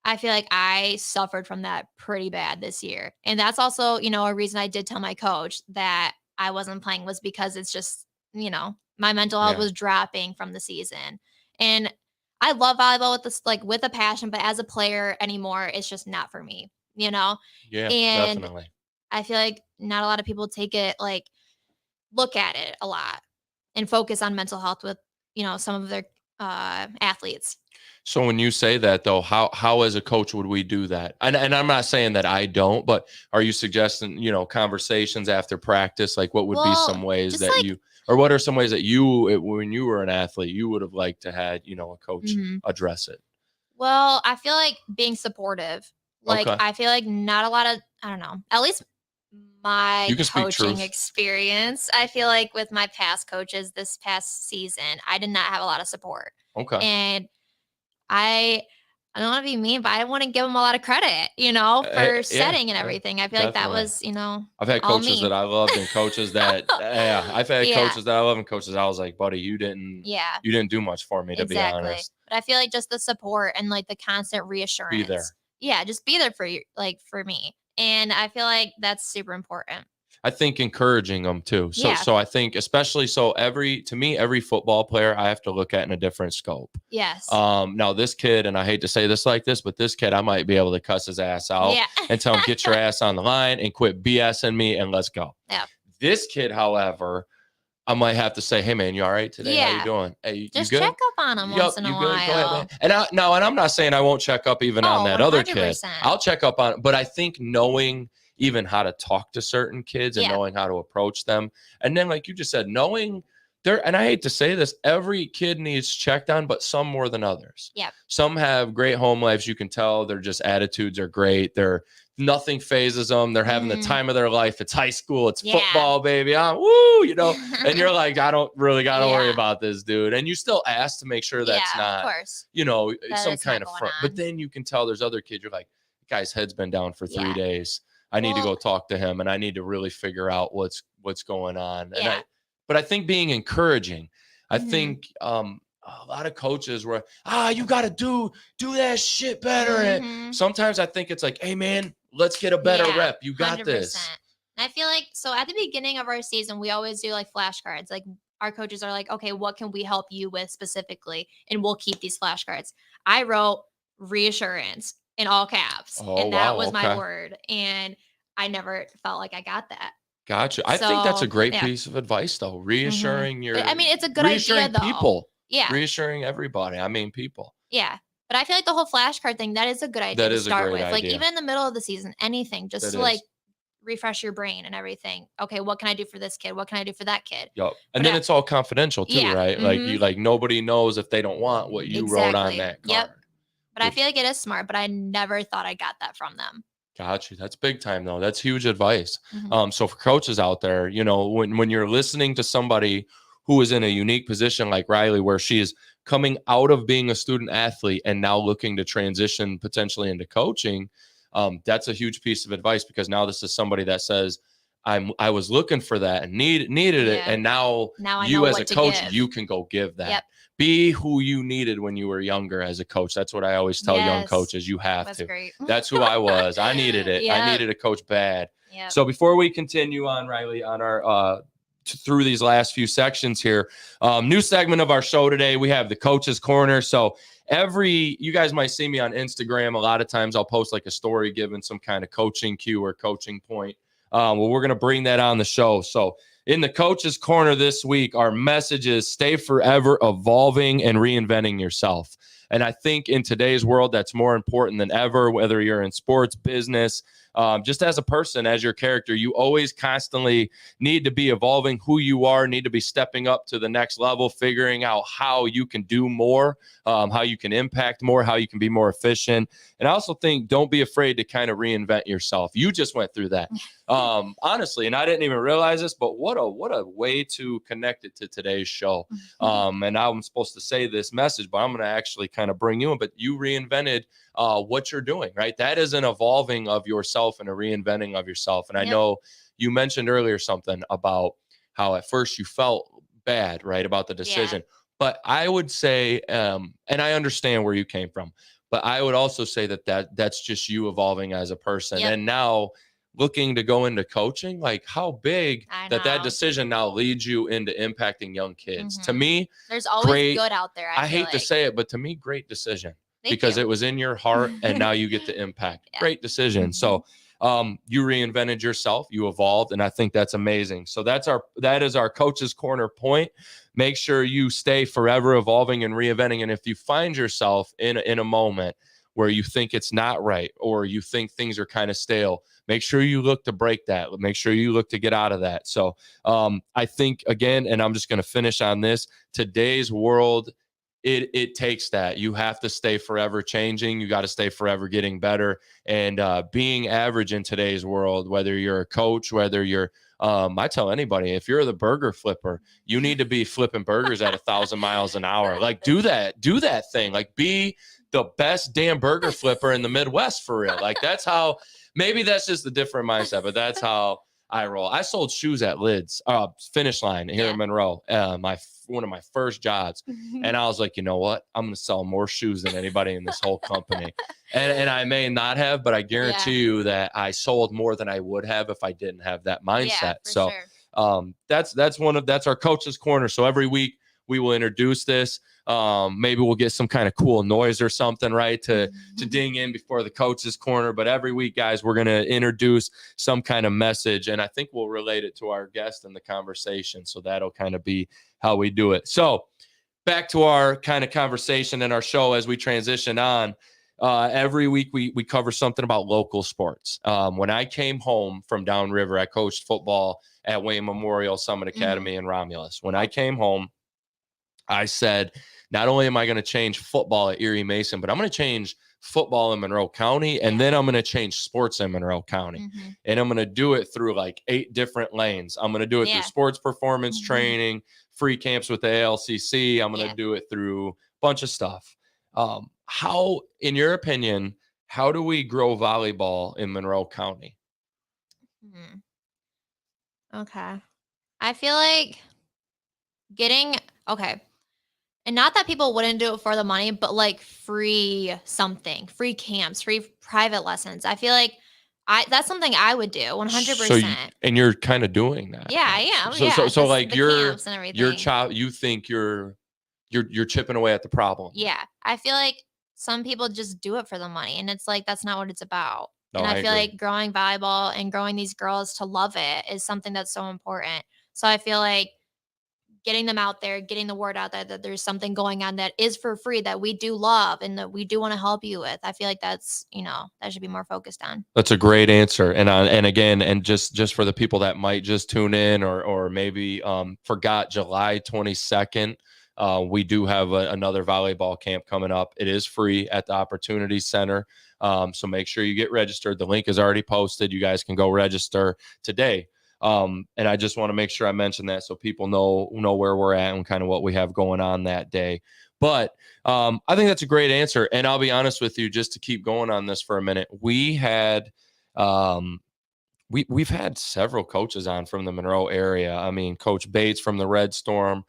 B: I feel like I suffered from that pretty bad this year. And that's also, you know, a reason I did tell my coach that I wasn't playing was because it's just, you know, my mental health was dropping from the season. And I love volleyball with this, like with a passion, but as a player anymore, it's just not for me, you know?
A: Yeah,
B: and
A: definitely.
B: I feel like not a lot of people take it, like look at it a lot and focus on mental health with, you know, some of their athletes.
A: So when you say that though, how as a coach would we do that? And I'm not saying that I don't, but are you suggesting, you know, conversations after practice? Like what would be some ways that you, or what are some ways that you, when you were an athlete, you would have liked to had, you know, a coach address it?
B: Well, I feel like being supportive. Like I feel like not a lot of, I don't know, at least my coaching experience, I feel like with my past coaches this past season, I did not have a lot of support.
A: Okay.
B: And I don't want to be mean, but I want to give them a lot of credit, you know, for setting and everything. I feel like that was, you know,
A: I've had coaches that I loved and coaches that, I've had coaches that I love and coaches I was like, buddy, you didn't do much for me, to be honest.
B: But I feel like just the support and like the constant reassurance.
A: Be there.
B: Yeah, just be there for you, like for me. And I feel like that's super important.
A: I think encouraging them too. So I think especially to me, every football player I have to look at in a different scope.
B: Yes.
A: Now this kid, and I hate to say this like this, but this kid, I might be able to cuss his ass out and tell him, get your ass on the line and quit BSing me and let's go.
B: Yeah.
A: This kid, however, I might have to say, hey man, you all right today? How you doing? Hey,
B: just
A: you good?
B: check up on him once in a while. Go ahead,
A: man. And I'm not saying I won't check up even on that 100%. Other kid. I'll check up on, but I think knowing even how to talk to certain kids and knowing how to approach them, and then like you just said, knowing and I hate to say this, every kid needs checked on, but some more than others.
B: Yep.
A: Some have great home lives. You can tell their just attitudes are great. Nothing phases them. They're having the time of their life. It's high school. It's football, baby. Woo, and you're like, I don't really got to worry about this, dude. And you still ask to make sure that's not,
B: of course.
A: some kind of front. But then you can tell there's other kids. You're like, the guy's head's been down for 3 days. I need to go talk to him, and I need to really figure out what's going on. But I think being encouraging, I think a lot of coaches were, you got to do that shit better. And sometimes I think it's like, hey, man, let's get a better rep. You got 100%. This.
B: And I feel like, so at the beginning of our season, we always do like flashcards. Like our coaches are like, okay, what can we help you with specifically? And we'll keep these flashcards. I wrote reassurance in all caps. And that was my word. And I never felt like I got that.
A: Gotcha. I think that's a great piece of advice, though. Reassuring
B: it's a good idea, though.
A: People. Yeah. Reassuring everybody. People.
B: Yeah. But I feel like the whole flashcard thing, that is a good idea to start with. Like even in the middle of the season, anything, just to like refresh your brain and everything. Okay, what can I do for this kid? What can I do for that kid?
A: Yep. And then it's all confidential too, right? Like nobody knows if they don't want what you wrote on that card. Yep.
B: But I feel like it is smart, but I never thought I got that from them.
A: Gotcha. That's big time though. That's huge advice. So for coaches out there, when you're listening to somebody who is in a unique position like Ryleigh, where she is coming out of being a student athlete and now looking to transition potentially into coaching, that's a huge piece of advice, because now this is somebody that says, I was looking for that and needed it. And now you as a coach, you can go give that. Yep. Be who you needed when you were younger as a coach. That's what I always tell young coaches. You have to. Great. That's who I was. I needed it. I needed a coach bad. Yep. So before we continue on, Ryleigh, on our through these last few sections here, new segment of our show today, we have the Coach's Corner. So you guys might see me on Instagram. A lot of times I'll post like a story giving some kind of coaching cue or coaching point. Well, we're going to bring that on the show. So in the Coach's Corner this week, our message is stay forever evolving and reinventing yourself. And I think in today's world, that's more important than ever, whether you're in sports, business, just as a person, as your character, you always constantly need to be evolving who you are, need to be stepping up to the next level, figuring out how you can do more, how you can impact more, how you can be more efficient. And I also think don't be afraid to kind of reinvent yourself. You just went through that, honestly, and I didn't even realize this, but what a way to connect it to today's show. And I'm supposed to say this message, but I'm going to actually kind of bring you in, but you reinvented what you're doing, right? That is an evolving of yourself and a reinventing of yourself. And I know you mentioned earlier something about how at first you felt bad, right, about the decision. But I would say, and I understand where you came from, but I would also say that's just you evolving as a person. And now looking to go into coaching, like how big that decision now leads you into impacting young kids. To me,
B: there's always good out there.
A: I hate to say it, but to me, great decision. Because it was in your heart and now you get to impact. Great decision. So you reinvented yourself, you evolved, and I think that's amazing. So that is our Coach's Corner point. Make sure you stay forever evolving and reinventing. And if you find yourself in a moment where you think it's not right or you think things are kind of stale, make sure you look to break that. Make sure you look to get out of that. So I think, again, and I'm just going to finish on this, today's world, it takes that. You have to stay forever changing. You got to stay forever getting better. And being average in today's world, whether you're a coach, whether you're, I tell anybody, if you're the burger flipper, you need to be flipping burgers at 1,000 miles an hour. Like do that thing. Like be the best damn burger flipper in the Midwest for real. Like maybe that's just a different mindset, but that's how I roll. I sold shoes at Lids, Finish Line here in Monroe, one of my first jobs. And I was like, you know what? I'm going to sell more shoes than anybody in this whole company. And I may not have, but I guarantee you that I sold more than I would have if I didn't have that mindset. So that's our Coach's Corner. So every week we will introduce this. Maybe we'll get some kind of cool noise or something, right, to ding in before the Coach's Corner. But every week, guys, we're going to introduce some kind of message, and I think we'll relate it to our guest in the conversation. So that'll kind of be how we do it. So back to our kind of conversation and our show as we transition on. every week we cover something about local sports. When I came home from downriver, I coached football at Wayne Memorial Summit Academy in Romulus. When I came home, I said, not only am I going to change football at Erie Mason, but I'm going to change football in Monroe County, and then I'm going to change sports in Monroe County. And I'm going to do it through like 8 different lanes. I'm going to do it through sports performance training, free camps with the ALCC. I'm going to do it through a bunch of stuff. How, in your opinion, how do we grow volleyball in Monroe County?
B: Okay. I feel like and not that people wouldn't do it for the money, but like free camps, free private lessons. I feel like that's something I would do 100%.
A: And you're kind of doing that.
B: Yeah, I am.
A: So like your
B: child,
A: you think you're chipping away at the problem.
B: Yeah. I feel like some people just do it for the money, and it's like, that's not what it's about.
A: No,
B: and I feel
A: agree.
B: like growing volleyball and growing these girls to love it is something that's so important. So I feel like getting them out there, getting the word out there that there's something going on that is for free, that we do love and that we do want to help you with. I feel like that's, that should be more focused on.
A: That's a great answer. And again, and just for the people that might just tune in or maybe forgot, July 22nd, we do have another volleyball camp coming up. It is free at the Opportunity Center. So make sure you get registered. The link is already posted. You guys can go register today. And I just want to make sure I mention that so people know where we're at and kind of what we have going on that day. But I think that's a great answer. And I'll be honest with you, just to keep going on this for a minute, we had we've had several coaches on from the Monroe area. I mean, Coach Bates from the Red Storm.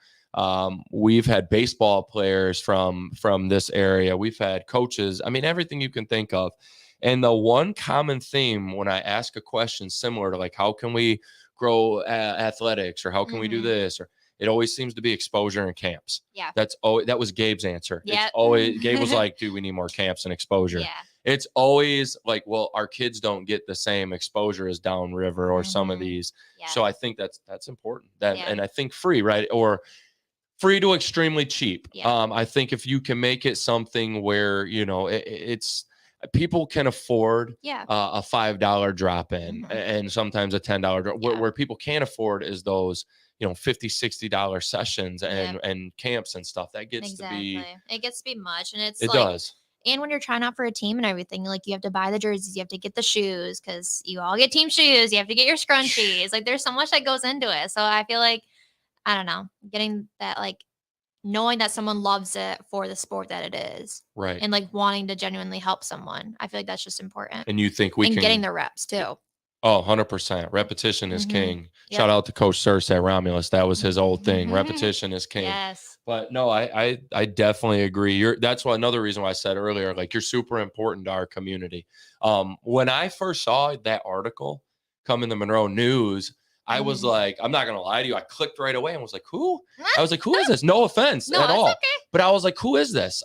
A: We've had baseball players from this area. We've had coaches. I mean, everything you can think of. And the one common theme when I ask a question similar to like, how can we grow athletics, or how can we do this, or it always seems to be exposure and camps.
B: Yeah.
A: That was Gabe's answer.
B: Yeah.
A: It's always Gabe was like, dude, we need more camps and exposure.
B: Yeah.
A: It's always like, well, our kids don't get the same exposure as downriver or some of these. Yeah. So I think that's important. And I think free, right? Or free to extremely cheap. Yeah. I think if you can make it something where, it's people can afford a $5 drop in and sometimes a $10 drop. Where people can't afford is those, $50, $60 sessions and camps and stuff. That gets to be,
B: it gets to be much. And it
A: does.
B: And when you're trying out for a team and everything, like you have to buy the jerseys, you have to get the shoes, because you all get team shoes. You have to get your scrunchies. Like there's so much that goes into it. So I feel like, I don't know, getting that, like knowing that someone loves it for the sport that it is.
A: Right.
B: And like wanting to genuinely help someone. I feel like that's just important.
A: And you think we can
B: getting the reps too.
A: Oh, 100%. Repetition is king. Yep. Shout out to Coach Surse at Romulus. That was his old thing. Repetition is king.
B: Yes.
A: But no, I definitely agree. That's another reason why I said earlier, like you're super important to our community. When I first saw that article come in the Monroe News, I was like, I'm not going to lie to you. I clicked right away and was like, who? I was like, who is this? No offense at all. Okay. But I was like, who is this?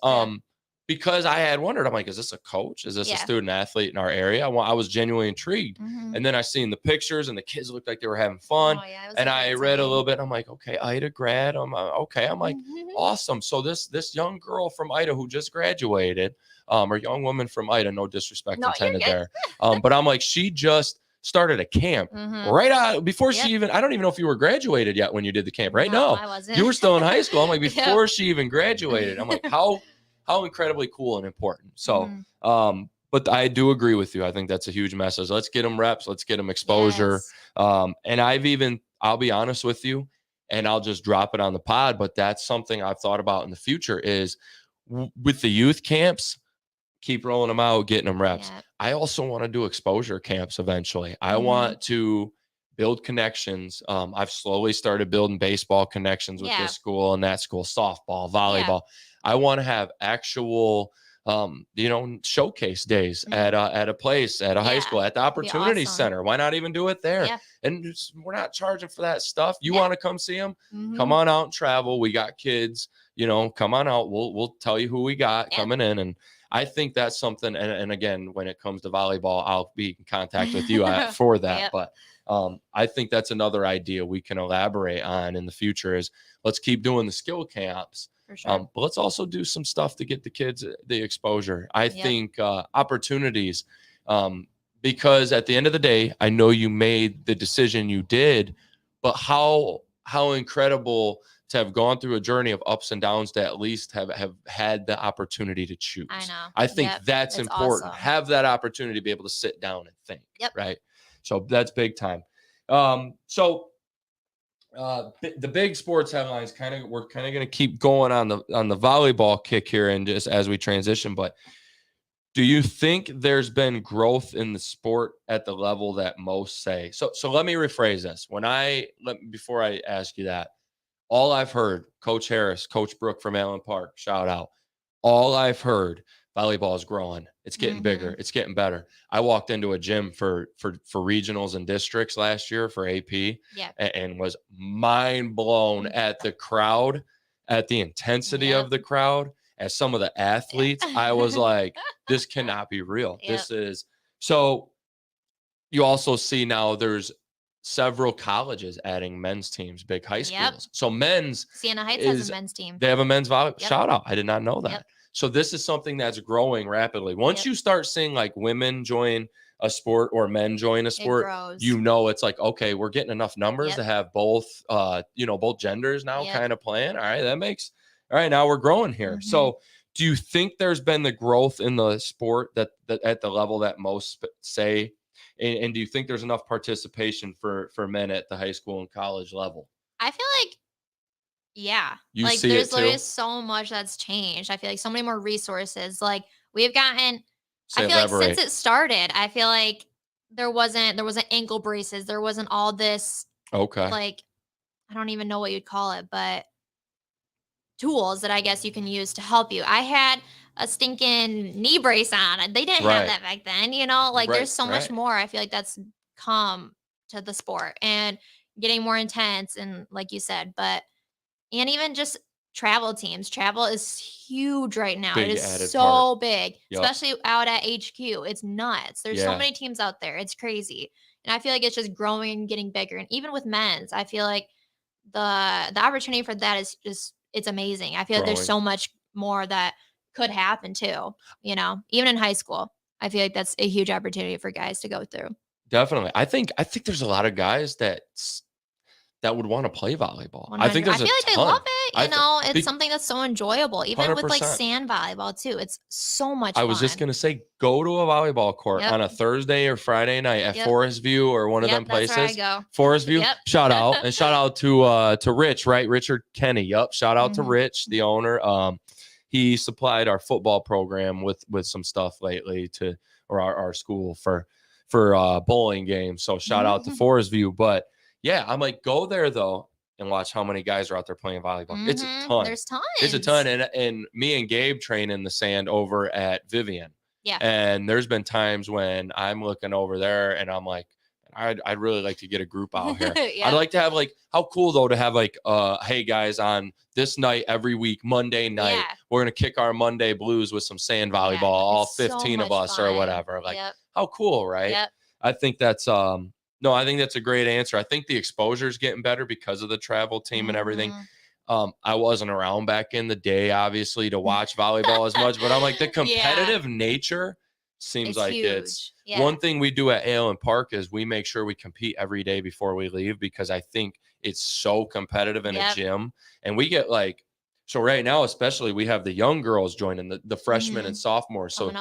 A: Because I had wondered, I'm like, is this a coach? Is this a student athlete in our area? I was genuinely intrigued. And then I seen the pictures and the kids looked like they were having fun. Oh, yeah, and I read a little bit. I'm like, okay, Ida grad. I'm okay. I'm like, awesome. So this young girl from Ida who just graduated, or young woman from Ida, no disrespect intended there. But I'm like, she just started a camp right out before she even, I don't even know if you were graduated yet when you did the camp, right? No,
B: I wasn't.
A: You were still in high school. I'm like, before she even graduated. I'm like, how incredibly cool and important. So, but I do agree with you. I think that's a huge message. Let's get them reps. Let's get them exposure. Yes. And I'll be honest with you, and I'll just drop it on the pod, but that's something I've thought about in the future is with the youth camps, keep rolling them out, getting them reps. Yep. I also want to do exposure camps eventually. I want to build connections. I've slowly started building baseball connections with this school and that school, softball, volleyball. I want to have actual, showcase days at a place, at a high school, at the Opportunity Center. Why not even do it there? Yeah. And we're not charging for that stuff. You want to come see them? Come on out and travel. We got kids, come on out. We'll tell you who we got coming in. And I think that's something. And again, when it comes to volleyball, I'll be in contact with you for that. But I think that's another idea we can elaborate on in the future is let's keep doing the skill camps.
B: For sure.
A: But let's also do some stuff to get the kids the exposure. I think opportunities, because at the end of the day, I know you made the decision you did, but how incredible to have gone through a journey of ups and downs to at least have had the opportunity to choose.
B: I know.
A: I think that's
B: it's
A: important.
B: awesome.
A: Have that opportunity to be able to sit down and think.
B: Yep.
A: Right. So that's big time. The big sports headlines we're kind of going to keep going on the volleyball kick here and just as we transition. But do you think there's been growth in the sport at the level that most say? So let me rephrase this. Before I ask you that, all I've heard, Coach Harris, Coach Brooke from Allen Park, shout out. All I've heard, volleyball is growing. It's getting bigger. It's getting better. I walked into a gym for regionals and districts last year for AP and was mind blown at the crowd, at the intensity of the crowd, as some of the athletes. I was like, this cannot be real. This is so. You also see now there's several colleges adding men's teams, big high schools. So men's
B: Siena Heights has a men's team.
A: They have a men's volleyball. Shout out. I did not know that. So this is something that's growing rapidly. Once you start seeing like women join a sport or men join a sport, it's like, okay, we're getting enough numbers to have both, both genders now kind of playing. All right, now we're growing here. So do you think there's been the growth in the sport that at the level that most say? And do you think there's enough participation for men at the high school and college level?
B: I feel like,
A: you
B: like
A: see
B: there's
A: it
B: literally
A: too?
B: so much that's changed. I feel like so many more resources. Like we've gotten,
A: Say
B: I feel
A: elaborate.
B: like since it started, I feel like there wasn't ankle braces. There wasn't all this, like, I don't even know what you'd call it, but tools that I guess you can use to help you. I had a stinking knee brace on and they didn't have that back then, like there's so much more. I feel like that's come to the sport and getting more intense and like you said, and even just travel teams. Travel is huge right now.
A: Big
B: it is
A: added
B: so big,
A: Yep.
B: especially out at HQ. It's nuts. There's so many teams out there. It's crazy. And I feel like it's just growing and getting bigger. And even with men's, I feel like the opportunity for that is just, it's amazing. I feel like there's so much more that could happen too, even in high school. I feel like that's a huge opportunity for guys to go through.
A: Definitely. I think there's a lot of guys that would want to play volleyball.
B: 100.
A: I think there's
B: I feel like they love it. It's something that's so enjoyable. Even with like
A: 100%.
B: sand volleyball too. It's so much
A: I
B: fun.
A: was just going to say, go to a volleyball court on a Thursday or Friday night at Forest View or one of them places.
B: That's where I go.
A: Forest View. Shout out. And shout out to Rich, right? Richard Kenny. Shout out to Rich, the owner. He supplied our football program with some stuff lately or our school for bowling games. So shout out to Forest View. But yeah, I'm like, go there though and watch how many guys are out there playing volleyball. It's a ton.
B: There's tons.
A: It's a ton. And me and Gabe train in the sand over at Vivian.
B: Yeah.
A: And there's been times when I'm looking over there and I'm like, I'd really like to get a group out here. I'd like to have like, how cool though to have like, hey guys, on this night every week, Monday night, we're going to kick our Monday blues with some sand volleyball, all 15 of us or whatever. Like how cool, right?
B: Yep.
A: I think that's, I think that's a great answer. I think the exposure is getting better because of the travel team and everything. I wasn't around back in the day, obviously, to watch volleyball as much, but I'm like the competitive nature seems like
B: huge.
A: It's one thing we do at Allen Park is we make sure we compete every day before we leave because I think it's so competitive in a gym. And we get like, so right now, especially we have the young girls joining the freshmen and sophomores. So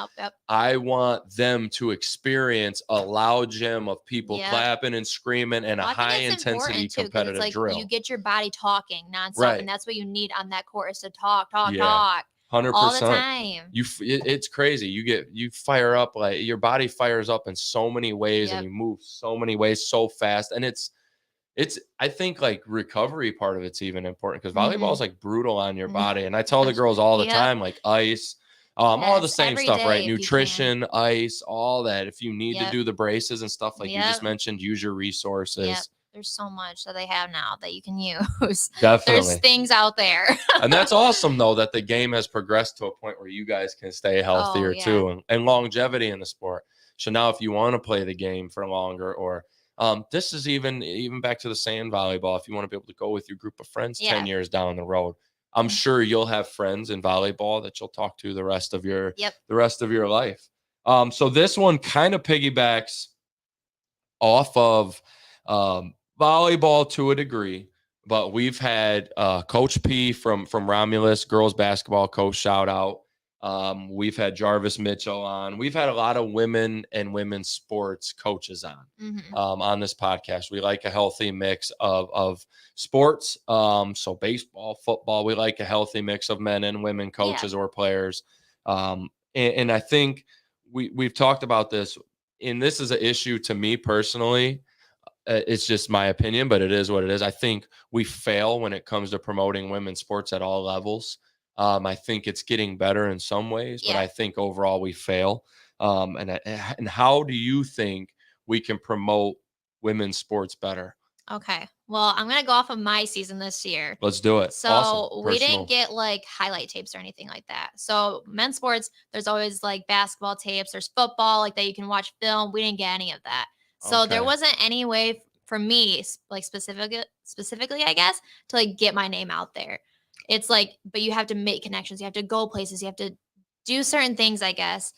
A: I want them to experience a loud gym of people clapping and screaming and a high intensity competitive drill.
B: You get your body talking nonstop, and that's what you need on that course to talk.
A: 100%.
B: All the time.
A: It's crazy. You fire up, like your body fires up in so many ways and you move so many ways so fast. And it's I think like recovery part of it's even important because volleyball is like brutal on your body. And I tell the girls all the time, like ice, all the same stuff, right? Nutrition, ice, all that. If you need to do the braces and stuff like you just mentioned, use your resources.
B: There's so much that they have now that you can use.
A: Definitely.
B: There's things out there.
A: And that's awesome, though, that the game has progressed to a point where you guys can stay healthier, too, and longevity in the sport. So now if you want to play the game for longer or this is even back to the sand volleyball, if you want to be able to go with your group of friends 10 years down the road, I'm sure you'll have friends in volleyball that you'll talk to the rest of your
B: Yep.
A: life. So this one kind of piggybacks off of volleyball to a degree, but we've had Coach P from Romulus girls basketball coach, shout out. We've had Jarvis Mitchell on. We've had a lot of women and women's sports coaches on this podcast. We like a healthy mix of sports. So baseball, football, we like a healthy mix of men and women coaches or players. And I think we've talked about this, and this is an issue to me personally. It's just my opinion, but it is what it is. I think we fail when it comes to promoting women's sports at all levels. I think it's getting better in some ways, but I think overall we fail. And how do you think we can promote women's sports better?
B: Okay. Well, I'm going to go off of my season this year.
A: Let's do it.
B: So
A: awesome.
B: we didn't get like highlight tapes or anything like that. So men's sports, there's always like basketball tapes, there's football like that you can watch film. We didn't get any of that. So there wasn't any way for me, like specifically, I guess, to like get my name out there. It's like, but you have to make connections. You have to go places. You have to do certain things, I guess,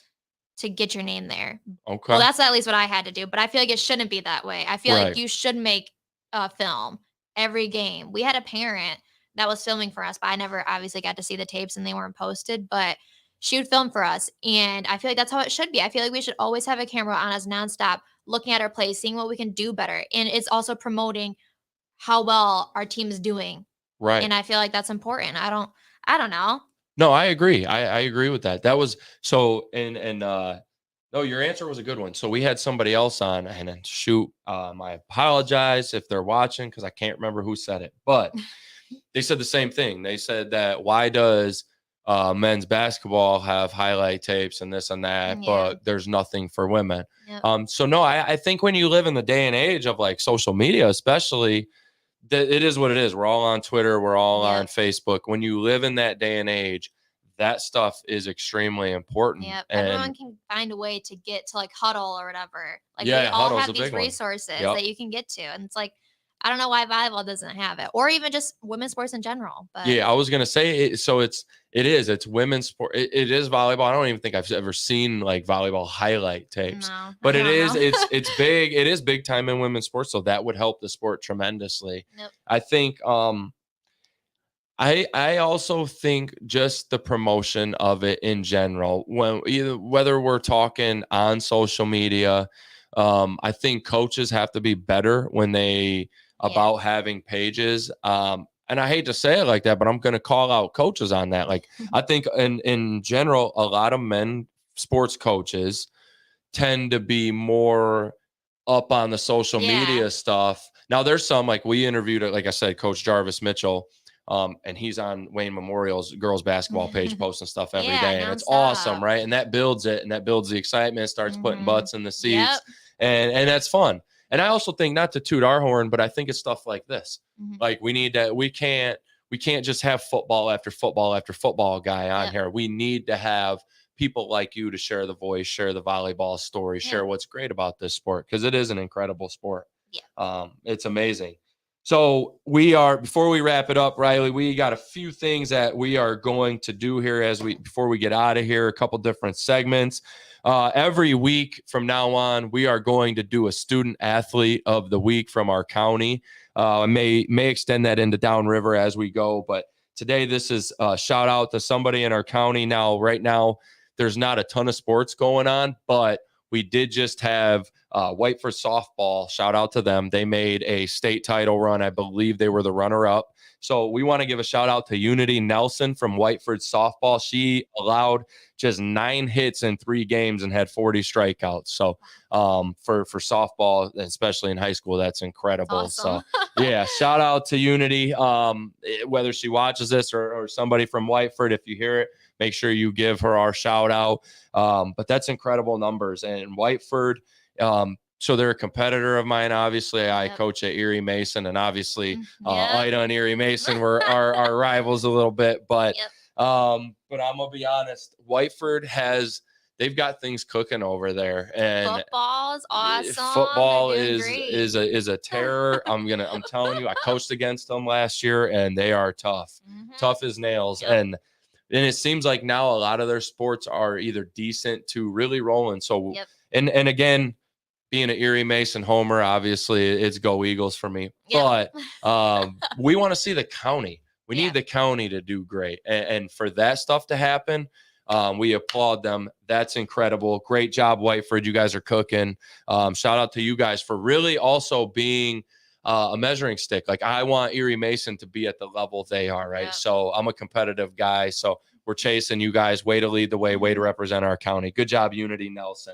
B: to get your name there.
A: Okay.
B: Well, that's at least what I had to do. But I feel like it shouldn't be that way. I feel like you should make a film every game. We had a parent that was filming for us, but I never obviously got to see the tapes and they weren't posted, but she would film for us. And I feel like that's how it should be. I feel like we should always have a camera on us nonstop, looking at our plays, seeing what we can do better. And it's also promoting how well our team is doing.
A: Right.
B: And I feel like that's important. I don't know.
A: No, I agree. I agree with that. That was so, no, your answer was a good one. So we had somebody else on, and then shoot, I apologize if they're watching because I can't remember who said it, but they said the same thing. They said that why does men's basketball have highlight tapes and this and that, but there's nothing for women. Yep. So no, I think when you live in the day and age of like social media, especially, it is what it is. We're all on Twitter. We're all on Facebook. When you live in that day and age, that stuff is extremely important.
B: Yep. Everyone can find a way to get to like Huddle or whatever. Like
A: yeah,
B: they all
A: Huddle's
B: have these resources that you can get to. And it's like, I don't know why volleyball doesn't have it, or even just women's sports in general. But
A: yeah, I was gonna say it. So it's women's sport. It is volleyball. I don't even think I've ever seen like volleyball highlight tapes.
B: No,
A: but it's big. It is big time in women's sports. So that would help the sport tremendously.
B: Yep.
A: I think. I also think just the promotion of it in general. Whether we're talking on social media, I think coaches have to be better when they. About having pages. And I hate to say it like that, but I'm going to call out coaches on that. Like, I think in general, a lot of men sports coaches tend to be more up on the social media stuff. Now there's some, like we interviewed, like I said, Coach Jarvis Mitchell, and he's on Wayne Memorial's girls basketball page posting stuff every day. And it's awesome. Right. And that builds it, and that builds the excitement, starts putting butts in the seats, and that's fun. And I also think, not to toot our horn, but I think it's stuff like this. Like we can't just have football after football after football guy on here. We need to have people like you to share the voice, share the volleyball story, share what's great about this sport, because it is an incredible sport. It's amazing. So before we wrap it up, Ryleigh, we got a few things that we are going to do here before we get out of here, a couple different segments. Every week from now on, we are going to do a student athlete of the week from our county. May extend that into downriver as we go. But today, this is a shout out to somebody in our county. Now, right now, there's not a ton of sports going on, but we did just have Whiteford softball. Shout out to them. They made a state title run. I believe they were the runner up. So we want to give a shout out to Unity Nelson from Whiteford softball. She allowed just 9 hits in 3 games and had 40 strikeouts. So for softball, especially in high school, that's incredible.
B: Awesome.
A: So yeah, shout out to Unity. Whether she watches this or somebody from Whiteford, if you hear it, make sure you give her our shout out. But that's incredible numbers. And Whiteford, so they're a competitor of mine. Obviously, I coach at Erie Mason, and obviously Ida and Erie Mason were our rivals a little bit. But I'm gonna be honest, Whiteford has they've got things cooking over there, and
B: Football's awesome.
A: football
B: They're doing
A: is
B: great.
A: a terror. I'm telling you, I coached against them last year, and they are tough, tough as nails.
B: Yep.
A: And it seems like now a lot of their sports are either decent to really rolling. So,
B: Yep.
A: and again, being an Erie Mason homer, obviously it's go Eagles for me.
B: Yep.
A: But we want to see the county. We
B: Yeah.
A: need the county to do great, and for that stuff to happen, we applaud them. That's incredible. Great job, Whiteford. You guys are cooking. Shout out to you guys for really also being a measuring stick. Like, I want Erie Mason to be at the level they are, right?
B: Yep.
A: So I'm a competitive guy. So we're chasing you guys. Way to lead the way, way to represent our county. Good job, Unity Nelson.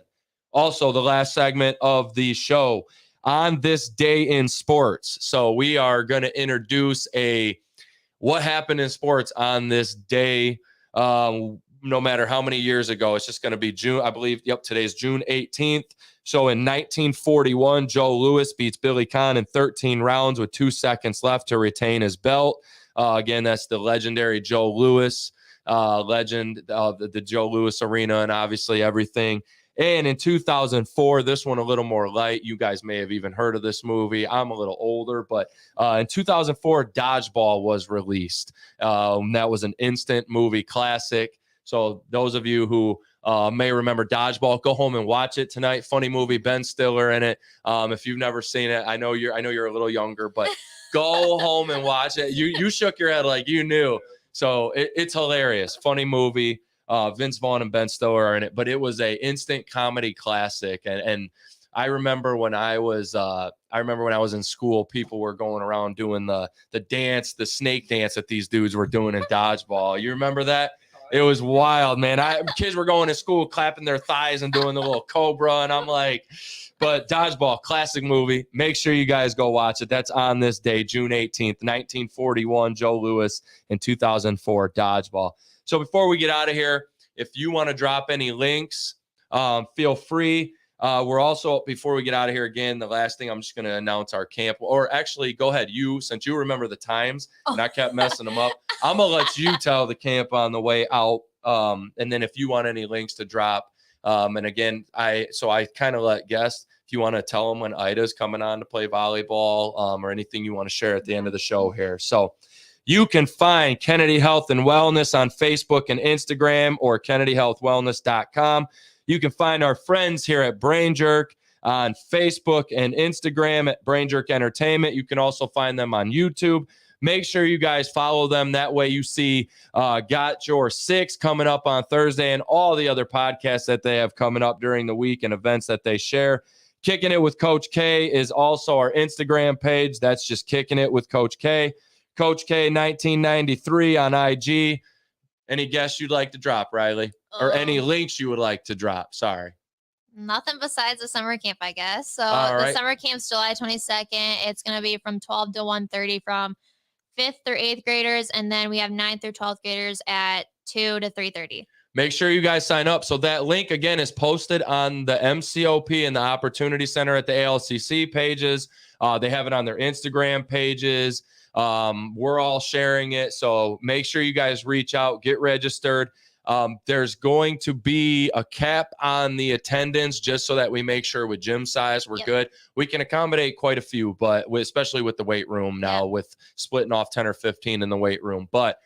A: Also, the last segment of the show, on this day in sports. So we are going to introduce what happened in sports on this day. No matter how many years ago, it's just going to be June, I believe. Yep, today's June 18th. So in 1941, Joe Louis beats Billy Conn in 13 rounds with 2 seconds left to retain his belt. Again, that's the legendary Joe Louis, legend of the Joe Louis Arena, and obviously everything. And in 2004, this one a little more light. You guys may have even heard of this movie. I'm a little older, but in 2004, Dodgeball was released. That was an instant movie classic. So those of you who may remember Dodgeball, go home and watch it tonight. Funny movie, Ben Stiller in it. If you've never seen it, I know you're a little younger, but go home and watch it. You shook your head like you knew. So it's hilarious. Funny movie. Vince Vaughn and Ben Stiller are in it, but it was a instant comedy classic. And I remember when I was in school, people were going around doing the dance, the snake dance that these dudes were doing in Dodgeball. You remember that? It was wild, man. Kids were going to school, clapping their thighs and doing the little cobra. And I'm like, but Dodgeball, classic movie. Make sure you guys go watch it. That's on this day, June 18th, 1941, Joe Louis, in 2004, Dodgeball. So before we get out of here, if you want to drop any links, feel free. We're also, before we get out of here again, the last thing, I'm just going to announce our camp. Or actually, go ahead. Since you remember the times, and I kept messing them up, I'm going to let you tell the camp on the way out. And then if you want any links to drop, and again, I kind of let guests, if you want to tell them when Ida's coming on to play volleyball, or anything you want to share at the end of the show here. So you can find Kennedy Health and Wellness on Facebook and Instagram, or kennedyhealthwellness.com. You can find our friends here at BrainJerk on Facebook and Instagram at BrainJerk Entertainment. You can also find them on YouTube. Make sure you guys follow them. That way you see Got Your Six coming up on Thursday, and all the other podcasts that they have coming up during the week and events that they share. Kicking It with Coach K is also our Instagram page. That's just Kicking It with Coach K. Coach K 1993 on IG. Any guests you'd like to drop, Ryleigh? Or any links you would like to drop? Sorry.
B: Nothing besides the summer camp, I guess. So summer camp's July 22nd. It's going to be from 12 to 1:30 from 5th through 8th graders. And then we have 9th through 12th graders at 2 to 3:30.
A: Make sure you guys sign up. So that link, again, is posted on the MCOP and the Opportunity Center at the ALCC pages. They have it on their Instagram pages. We're all sharing it. So make sure you guys reach out, get registered. There's going to be a cap on the attendance, just so that we make sure with gym size we're good. We can accommodate quite a few, but especially with the weight room now, with splitting off 10 or 15 in the weight room. But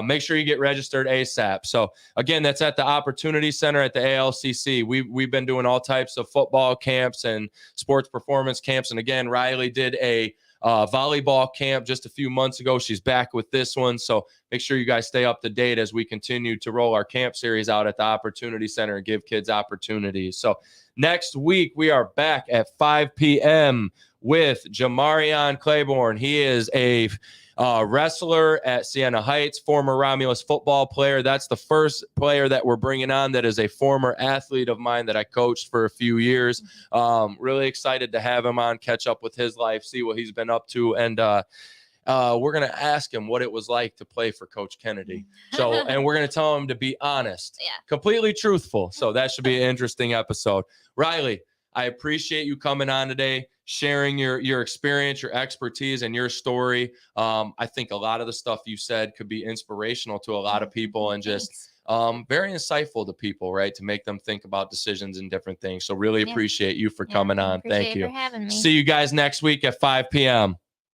A: make sure you get registered ASAP. So again, that's at the Opportunity Center at the ALCC. We've been doing all types of football camps and sports performance camps. And again, Ryleigh did a volleyball camp just a few months ago. She's back with this one. So make sure you guys stay up to date as we continue to roll our camp series out at the Opportunity Center and give kids opportunities. So next week, we are back at 5 p.m. with Jamarion Claiborne. He is a wrestler at Siena Heights, former Romulus football player. That's the first player that we're bringing on that is a former athlete of mine that I coached for a few years. Really excited to have him on, catch up with his life, see what he's been up to, and we're going to ask him what it was like to play for Coach Kennedy. So, and we're going to tell him to be honest, completely truthful. So that should be an interesting episode. Ryleigh, I appreciate you coming on today, sharing your experience, your expertise, and your story. I think a lot of the stuff you said could be inspirational to a lot of people, and just very insightful to people, right? To make them think about decisions and different things. So really appreciate you for coming on. Thank you.
B: For having me.
A: See you guys next week at 5 p.m.